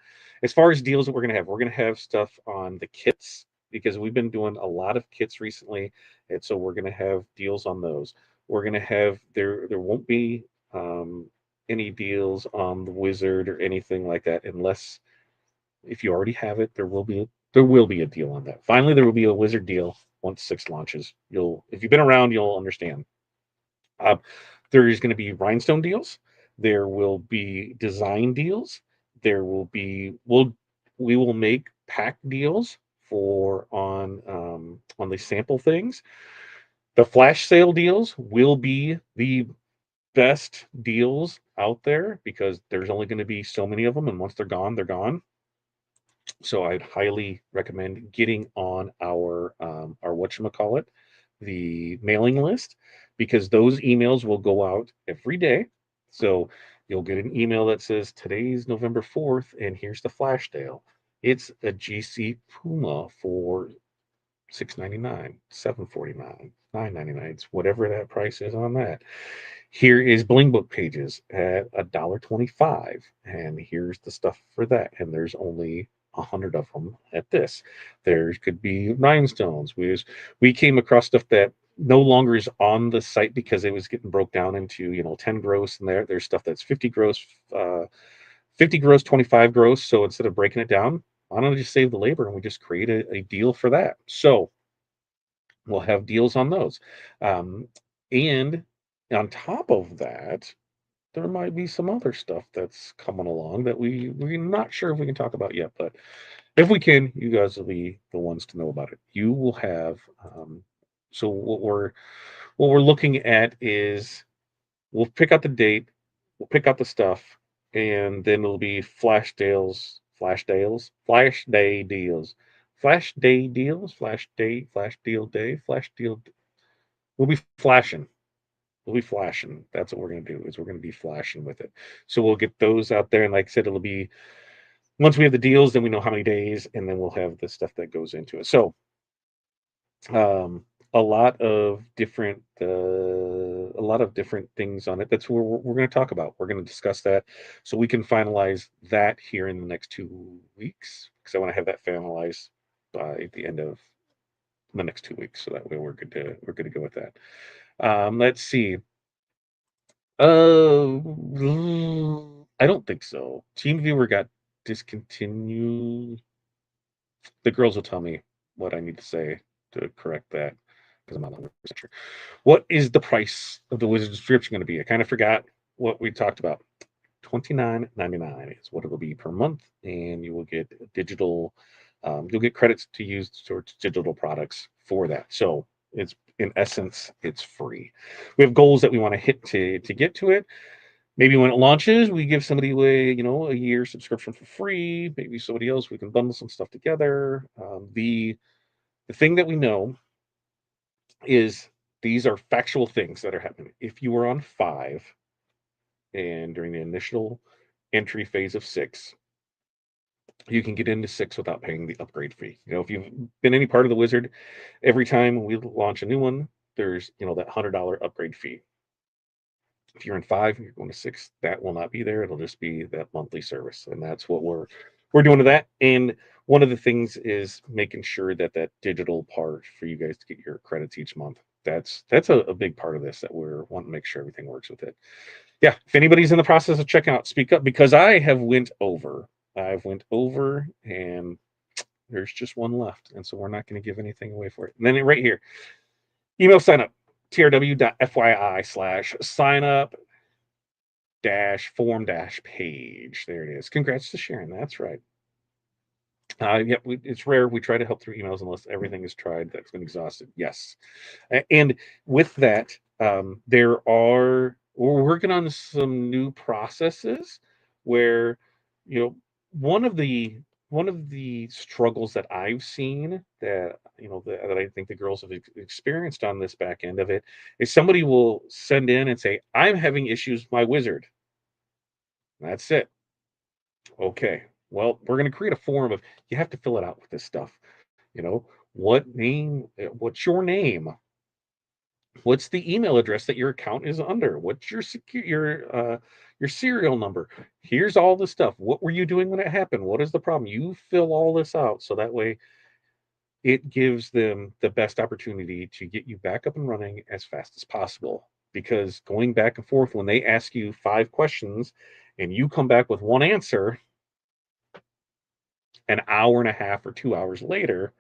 as far as deals that we're gonna have stuff on the kits because we've been doing a lot of kits recently, and so we're gonna have deals on those. We're gonna have there won't be any deals on the wizard or anything like that unless if you already have it, there will be a deal on that. Finally, there will be a wizard deal once 6 launches. If you've been around, you'll understand. Uh, there is going to be rhinestone deals. There will be design deals. There will be we will make pack deals for on the sample things. The flash sale deals will be the best deals out there because there's only going to be so many of them, and once they're gone, they're gone. So I'd highly recommend getting on our whatchamacallit, the mailing list, because those emails will go out every day. So you'll get an email that says today's November 4th, and here's the flash sale. It's a GC Puma for $6.99, $7.49, $9.99. It's whatever that price is on that. Here is Bling Book pages at $1.25, and here's the stuff for that. And there's only 100 of them at this. There could be rhinestones. We came across stuff that no longer is on the site because it was getting broke down into 10 gross, and there's stuff that's 50 gross, 50 gross, 25 gross. So instead of breaking it down, why don't I just save the labor and we just create a deal for that? So we'll have deals on those. Um, and on top of that, there might be some other stuff that's coming along that we're not sure if we can talk about yet. But if we can, you guys will be the ones to know about it. You will have. So what we're looking at is we'll pick out the date, we'll pick out the stuff, and then it'll be flash day deals, flash deal day, flash deal. We'll be flashing. We'll be flashing. That's what we're going to do. Is we're going to be flashing with it. So we'll get those out there, and like I said, it'll be once we have the deals, then we know how many days, and then we'll have the stuff that goes into it. So um, a lot of different things on it. That's what we're going to talk about. We're going to discuss that, so we can finalize that here in the next 2 weeks, because I want to have that finalized by the end of the next 2 weeks, so that way we're good to go with that. Let's see. Uh, I don't think so. TeamViewer got discontinued. The girls will tell me what I need to say to correct that, because I'm not 100% sure. What is the price of the Wizard subscription going to be? I kind of forgot what we talked about. $29.99 is what it'll be per month, and you will get digital. You'll get credits to use towards digital products for that. So it's in essence, it's free. We have goals that we want to hit to get to it. Maybe when it launches, we give somebody away, a year subscription for free. Maybe somebody else, we can bundle some stuff together. The thing that we know is these are factual things that are happening. If you were on 5 and during the initial entry phase of 6, you can get into 6 without paying the upgrade fee. If you've been any part of the Wizard, every time we launch a new one, there's that $100 upgrade fee. If you're in 5 and you're going to 6, that will not be there. It'll just be that monthly service, and that's what we're doing to that. And one of the things is making sure that that digital part for you guys to get your credits each month. That's a big part of this, that we're wanting to make sure everything works with it. Yeah, if anybody's in the process of checking out, speak up, because I've went over, and there's just one left, and so we're not going to give anything away for it. And then right here, email sign up, trw.fyi/sign up dash form dash page. There it is. Congrats to Sharon. That's right. Yeah, it's rare. We try to help through emails unless everything is tried that's been exhausted. Yes. And with that, we're working on some new processes where, you know, one of the one of the struggles that I've seen that that I think the girls have experienced on this back end of it is somebody will send in and say, "I'm having issues with my Wizard." That's it. Okay. Well, we're going to create a form of, you have to fill it out with this stuff. You know, what's your name? What's the email address that your account is under? What's your serial number? Here's all the stuff. What were you doing when it happened? What is the problem? You fill all this out, so that way it gives them the best opportunity to get you back up and running as fast as possible. Because going back and forth, when they ask you 5 questions and you come back with one answer an hour and a half or 2 hours later,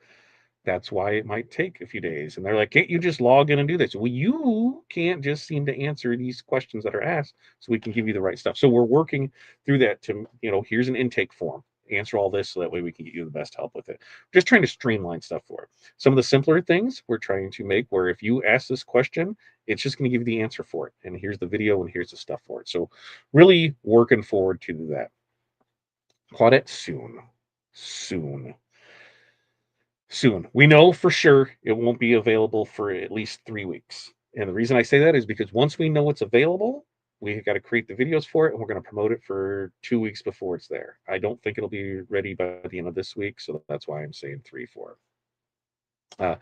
that's why it might take a few days. And they're like, can't you just log in and do this? Well, you can't just seem to answer these questions that are asked, so we can give you the right stuff. So we're working through that to, here's an intake form. Answer all this so that way we can get you the best help with it. Just trying to streamline stuff for it. Some of the simpler things we're trying to make where if you ask this question, it's just going to give you the answer for it. And here's the video and here's the stuff for it. So really working forward to that. Claudette soon. soon. Soon. We know for sure it won't be available for at least 3 weeks. And the reason I say that is because once we know it's available, we gotta create the videos for it, and we're gonna promote it for 2 weeks before it's there. I don't think it'll be ready by the end of this week, so that's why I'm saying 3, 4. Uh,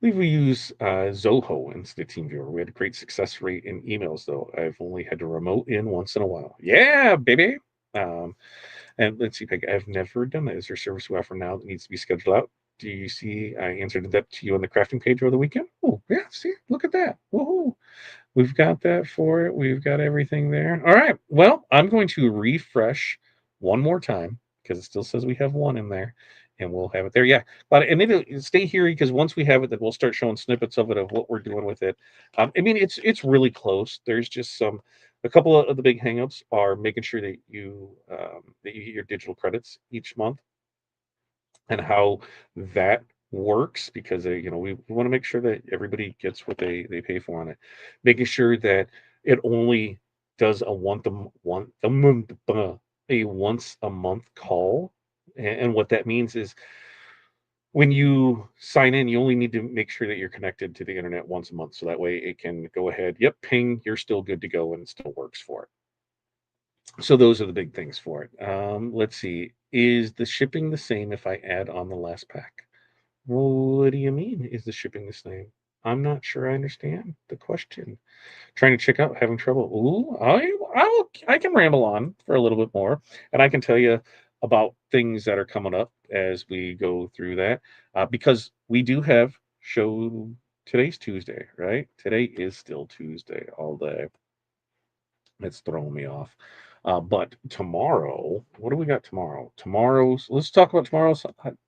we use Zoho instead of TeamViewer. We had a great success rate in emails, though. I've only had to remote in once in a while. Yeah, baby. Um, and let's see, Peg, I've never done that. Is there a service we offer now that needs to be scheduled out? Do you see I answered that to you on the crafting page over the weekend? Oh, yeah, see, look at that. Woohoo. We've got that for it. We've got everything there. All right. Well, I'm going to refresh one more time because it still says we have one in there, and we'll have it there. Yeah, but and maybe stay here because once we have it, then we'll start showing snippets of it of what we're doing with it. I mean, it's really close. There's just a couple of the big hangups are making sure that you get your digital credits each month and how that works because we want to make sure that everybody gets what they pay for on it, making sure that it only does a once a month call. And what that means is when you sign in, you only need to make sure that you're connected to the internet once a month, so that way it can go ahead, yep, ping, you're still good to go, and it still works for it. So those are the big things for it. Let's see, is the shipping the same if I add on the last pack? What do you mean? Is the shipping the same? I'm not sure I understand the question. Trying to check out, having trouble. Ooh, I can ramble on for a little bit more, and I can tell you about things that are coming up as we go through that. Because we do have show. Today's Tuesday, right? Today is still Tuesday all day. It's throwing me off. But tomorrow, what do we got tomorrow? Let's talk about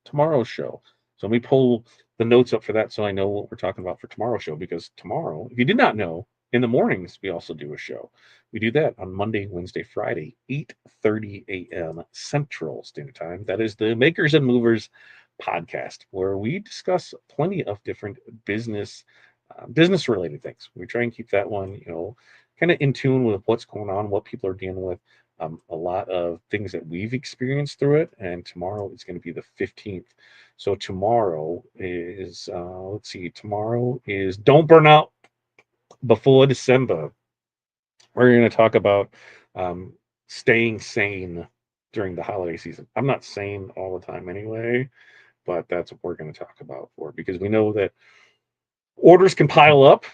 tomorrow's show. So let me pull the notes up for that so I know what we're talking about for tomorrow's show. Because tomorrow, if you did not know, in the mornings we also do a show. We do that on Monday, Wednesday, Friday, 8:30 a.m. Central Standard Time. That is the Makers and Movers podcast, where we discuss plenty of different business related things. We try and keep that one, kind of in tune with what's going on, what people are dealing with, a lot of things that we've experienced through it. And tomorrow is going to be the 15th. So tomorrow is, let's see, tomorrow is Don't Burn Out Before December. We're going to talk about um, staying sane during the holiday season. I'm not sane all the time anyway, but that's what we're going to talk about for because we know that orders can pile up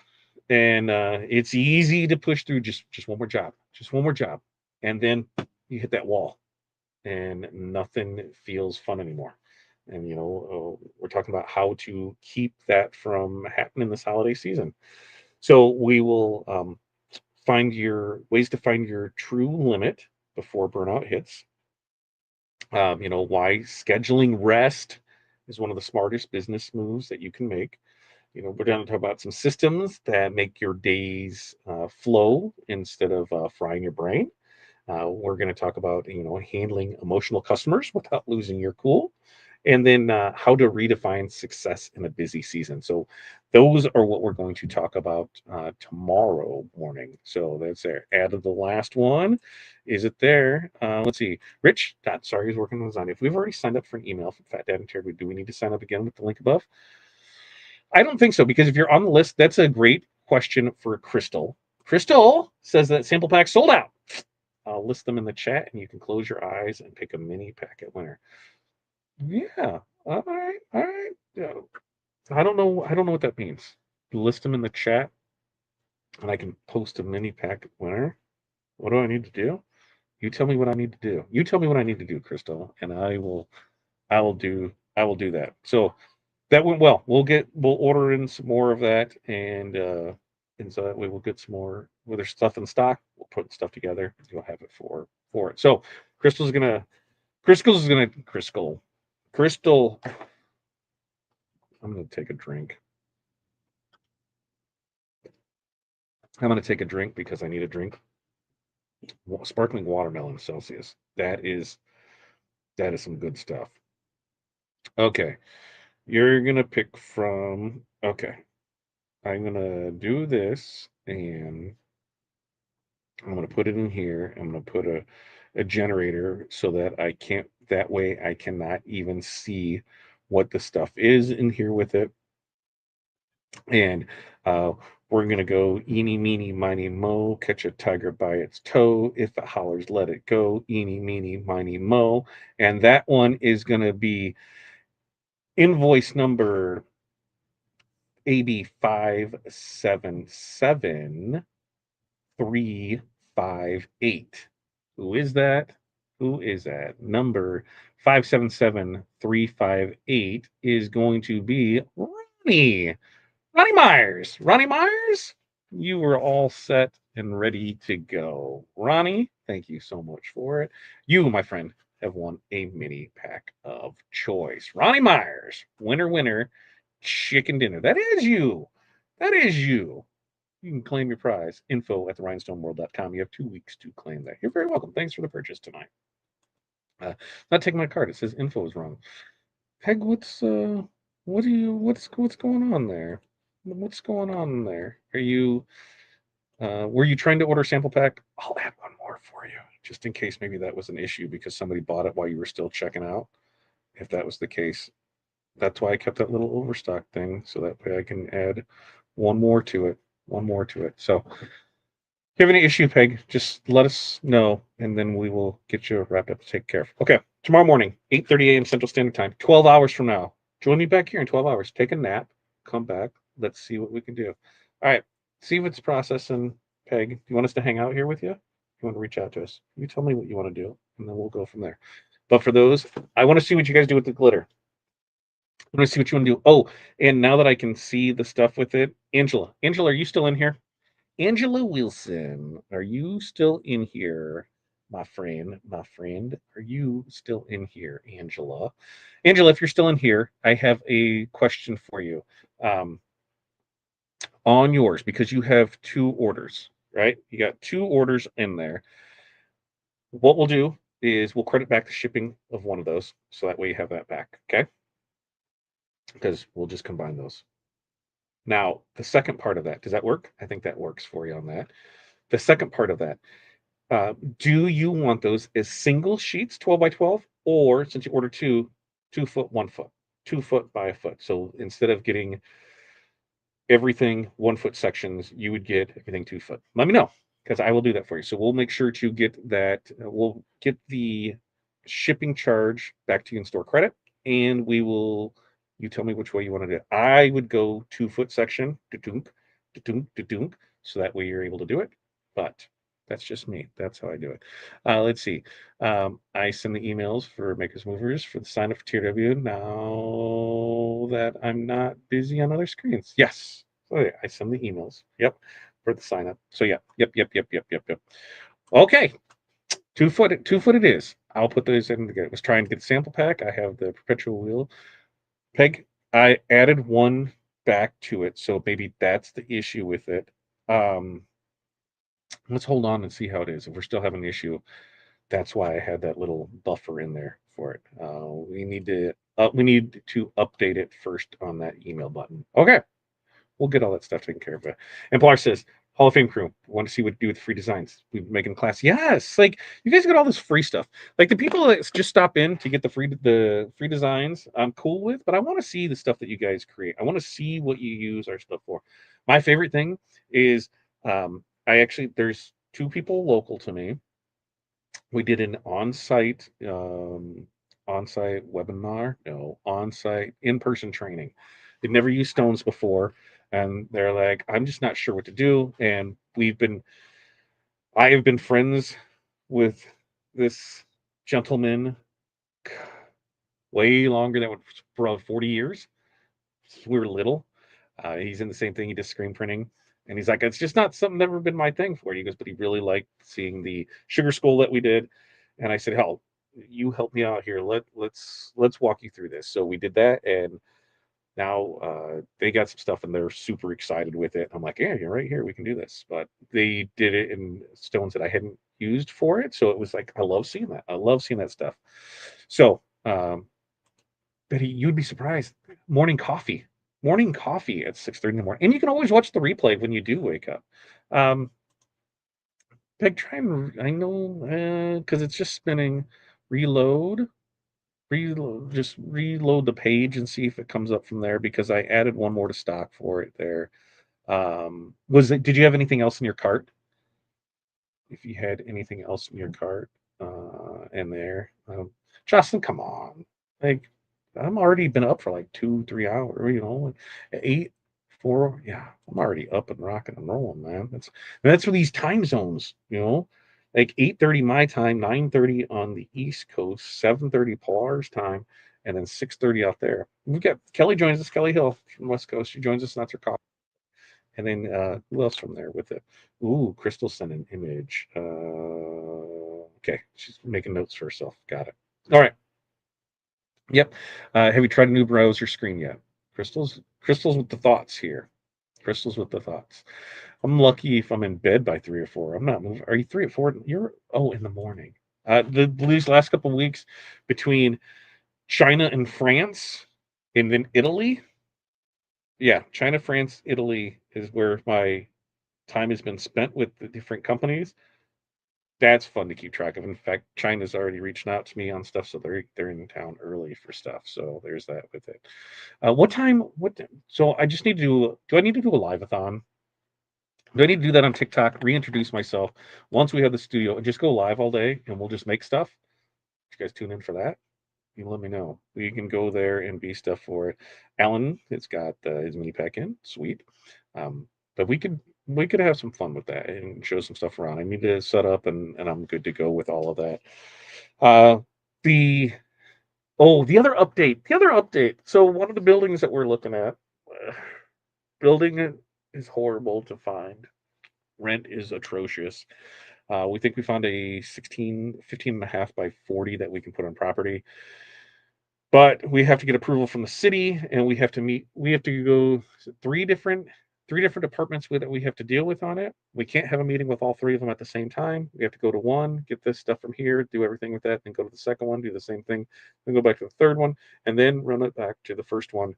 and it's easy to push through just one more job, and then you hit that wall, and nothing feels fun anymore. And we're talking about how to keep that from happening this holiday season. So we will find your ways to find your true limit before burnout hits. Why scheduling rest is one of the smartest business moves that you can make. We're going to talk about some systems that make your days flow instead of frying your brain. We're going to talk about handling emotional customers without losing your cool, and then how to redefine success in a busy season. So those are what we're going to talk about tomorrow morning. So that's there. Add the last one. Is it there? Let's see. Rich. Sorry, he's working on design. If we've already signed up for an email from Fat Dad and Terry, do we need to sign up again with the link above? I don't think so, because if you're on the list, that's a great question for Crystal. Crystal says that sample pack sold out. I'll list them in the chat, and you can close your eyes and pick a mini packet winner. Yeah. All right. All right. Yeah. I don't know. I don't know what that means. List them in the chat, and I can post a mini packet winner. What do I need to do? You tell me what I need to do. You tell me what I need to do, Crystal, and I will. I will do. I will do that. So that went well. We'll order in some more of that, and so that way we'll get some more. Well, there's stuff in stock. We'll put stuff together. You'll have it for it. So Crystal. I'm gonna take a drink. I'm gonna take a drink because I need a drink. Sparkling watermelon Celsius. That is some good stuff. Okay, you're gonna pick from. Okay, I'm gonna do this and I'm gonna put it in here. I'm gonna put a generator so that that way I cannot even see what the stuff is in here with it. And uh, we're going to go eeny, meeny, miny, mo, catch a tiger by its toe. If it hollers, let it go. Eeny, meeny, miny, mo. And that one is going to be invoice number AB 577358. Who is that? Who is that? Number 577358 is going to be Ronnie. Ronnie Myers. Ronnie Myers, you were all set and ready to go. Ronnie, thank you so much for it. You, my friend, have won a mini pack of choice. Ronnie Myers, winner, winner, chicken dinner. That is you. That is you. You can claim your prize. Info at therhinestoneworld.com. You have 2 weeks to claim that. You're very welcome. Thanks for the purchase tonight. Not taking my card. It says info is wrong. Peg, what's going on there? What's going on there? Are you were you trying to order sample pack? I'll add one more for you, just in case maybe that was an issue because somebody bought it while you were still checking out. If that was the case, that's why I kept that little overstock thing, so that way I can add one more to it. One more to it. So if you have any issue, Peg, just let us know, and then we will get you wrapped up to take care of. Okay, tomorrow morning, 8:30 a.m. Central Standard Time, 12 hours from now. Join me back here in 12 hours. Take a nap, come back. Let's see what we can do. All right, see if it's processing, Peg. Do you want us to hang out here with you? You want to reach out to us? You tell me what you want to do, and then we'll go from there. But for those, I want to see what you guys do with the glitter. I want to see what you want to do. Oh, and now that I can see the stuff with it, Angela. Angela, are you still in here? Angela Wilson, are you still in here, my friend? My friend, are you still in here, Angela? Angela, if you're still in here, I have a question for you. Um, on yours, because you have two orders, right? You got two orders in there. What we'll do is we'll credit back the shipping of one of those, so that way you have that back, okay? Because we'll just combine those. Now, the second part of that, does that work? I think that works for you on that. The second part of that, do you want those as single sheets, 12 by 12, or since you order two, 2 foot, 1 foot, 2 foot by a foot? So instead of getting everything 1 foot sections, you would get everything 2 foot. Let me know because I will do that for you. So we'll make sure to get that. We'll get the shipping charge back to you in store credit, and we will. You tell me which way you want to do it. I would go 2 foot section, da-dunk, da-dunk, da-dunk, so that way you're able to do it. But that's just me. That's how I do it. Let's see. I send the emails for Makers Movers for the sign up for TRW now that I'm not busy on other screens. Yes. So yeah, I send the emails. Yep. For the sign up. So yeah. Yep. Okay. 2 foot. 2 foot it is. I'll put those in together. I was trying to get the sample pack. I have the perpetual wheel. Peg, I added one back to it, so maybe that's the issue with it. Um, let's hold on and see how it is. If we're still having an issue, that's why I had that little buffer in there for it. We need to update it first on that email button. Okay, we'll get all that stuff taken care of. And Pilar says, Hall of Fame crew, want to see what to do with free designs. We've been making class. Yes, like you guys get all this free stuff. Like the people that just stop in to get the free designs, I'm cool with, but I want to see the stuff that you guys create. I want to see what you use our stuff for. My favorite thing is there's two people local to me. We did an on-site webinar, no, on-site in-person training. They'd never used stones before, and they're like, I'm just not sure what to do. And I have been friends with this gentleman way longer than for 40 years. We were little. He's in the same thing. He does screen printing, and he's like, it's just not something never been my thing for. He goes, but he really liked seeing the sugar skull that we did, and I said, hell, you help me out here. Let's walk you through this. So we did that, and now they got some stuff, and they're super excited with it. I'm like, yeah, you're right here. We can do this. But they did it in stones that I hadn't used for it, so it was like I love seeing that. I love seeing that stuff. So Betty, you'd be surprised. Morning coffee at 6:30 in the morning, and you can always watch the replay when you do wake up. Um, Like, I know, because it's just spinning. Reload, just reload the page and see if it comes up from there because I added one more to stock for it there. Did you have anything else in your cart? If you had anything else in your cart, in there, Justin, come on, like I'm already been up for like 2, 3 hours, at 8, 4, yeah, I'm already up and rocking and rolling, man. That's for these time zones, like 8:30 my time, 9:30 on the East Coast, 7:30 Polaris time, and then 6:30 out there. We got Kelly joins us, Kelly Hill from West Coast. She joins us, and that's her call. And then who else from there with it? Ooh, Crystal sent an image. Okay, she's making notes for herself. Got it. All right. Yep. Have you tried a new browser screen yet? Crystal's with the thoughts here. Crystal's with the thoughts. I'm lucky if I'm in bed by 3 or 4. I'm not moving. Are you 3 or 4? You're in the morning. These last couple of weeks between China and France, and then Italy. Yeah, China, France, Italy is where my time has been spent with the different companies. That's fun to keep track of. In fact, China's already reaching out to me on stuff, so they're in town early for stuff. So there's that with it. What time? So I just need to do. Do I need to do a live-a-thon? Do I need to do that on TikTok? Reintroduce myself once we have the studio and just go live all day, and we'll just make stuff. You guys tune in for that? You let me know. We can go there and be stuff for it. Alan has got his mini pack in, sweet. But we could have some fun with that and show some stuff around. I need to set up and I'm good to go with all of that. Uh, the the other update, So one of the buildings that we're looking at, building it is horrible to find. Rent is atrocious. We think we found a 15 and a half by 40 that we can put on property. But we have to get approval from the city, and we have to go three different departments that we have to deal with on it. We can't have a meeting with all three of them at the same time. We have to go to one, get this stuff from here, do everything with that, then go to the second one, do the same thing, then go back to the third one, and then run it back to the first one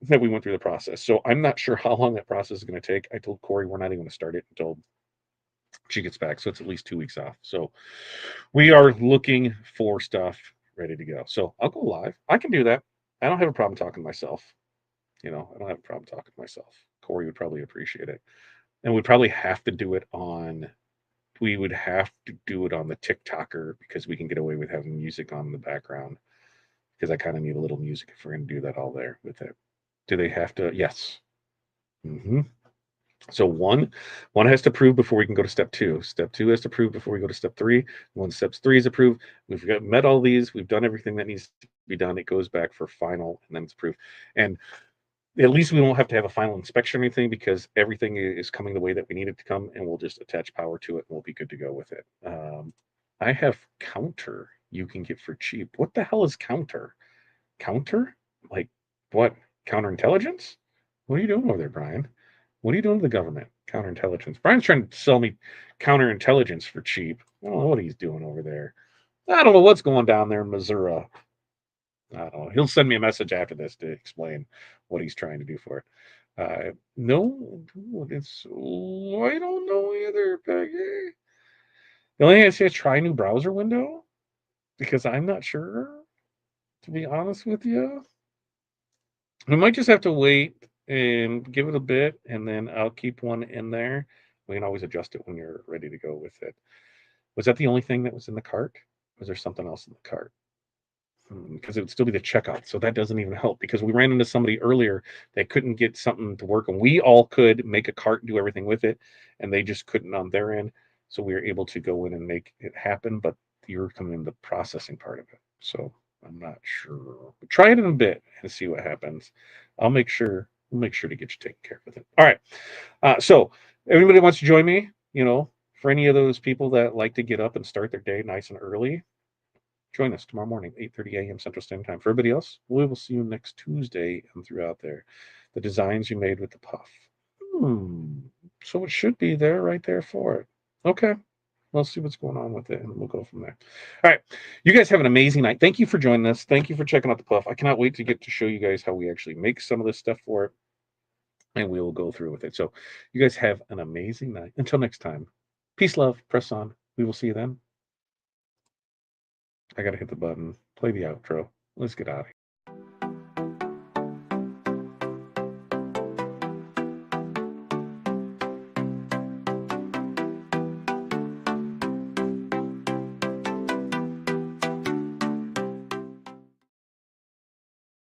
that we went through the process. So I'm not sure how long that process is going to take. I told Corey we're not even going to start it until she gets back, so it's at least 2 weeks off. So we are looking for stuff ready to go. So I'll go live. I can do that. I don't have a problem talking to myself. I don't have a problem talking to myself. Corey would probably appreciate it. And we'd probably have to do it on we would have to do it on the TikToker because we can get away with having music on in the background. Because I kind of need a little music if we're gonna do that all there with it. Do they have to? Yes. Hmm. So one has to prove before we can go to step two. Step two has to prove before we go to step three. Once step three is approved, met all these. We've done everything that needs to be done. It goes back for final, and then it's approved. And at least we won't have to have a final inspection or anything because everything is coming the way that we need it to come, and we'll just attach power to it, and we'll be good to go with it. I have counter you can get for cheap. What the hell is counter? Counter? Like what? Counterintelligence? What are you doing over there, Brian? What are you doing to the government? Counterintelligence. Brian's trying to sell me counterintelligence for cheap. I don't know what he's doing over there. I don't know what's going down there in Missouri. I don't know. He'll send me a message after this to explain what he's trying to do for it. No, I don't know either, Peggy. The only thing I say is try a new browser window because I'm not sure, to be honest with you. We might just have to wait and give it a bit, and then I'll keep one in there. We can always adjust it when you're ready to go with it. Was that the only thing that was in the cart? Was there something else in the cart? Because it would still be the checkout. So that doesn't even help because we ran into somebody earlier that couldn't get something to work, and we all could make a cart and do everything with it, and they just couldn't on their end. So we were able to go in and make it happen, but you're coming in the processing part of it. So I'm not sure. But try it in a bit and see what happens. We'll make sure to get you taken care of with it. All right. So everybody wants to join me, for any of those people that like to get up and start their day nice and early, join us tomorrow morning, 8:30 a.m. Central Standard Time. For everybody else, we will see you next Tuesday and throughout there. The designs you made with the puff. Hmm. So it should be there right there for it. Okay. Let's see what's going on with it, and we'll go from there. All right. You guys have an amazing night. Thank you for joining us. Thank you for checking out the puff. I cannot wait to get to show you guys how we actually make some of this stuff for it, and we will go through with it. So you guys have an amazing night. Until next time. Peace, love, press on. We will see you then. I gotta hit the button. Play the outro. Let's get out of here.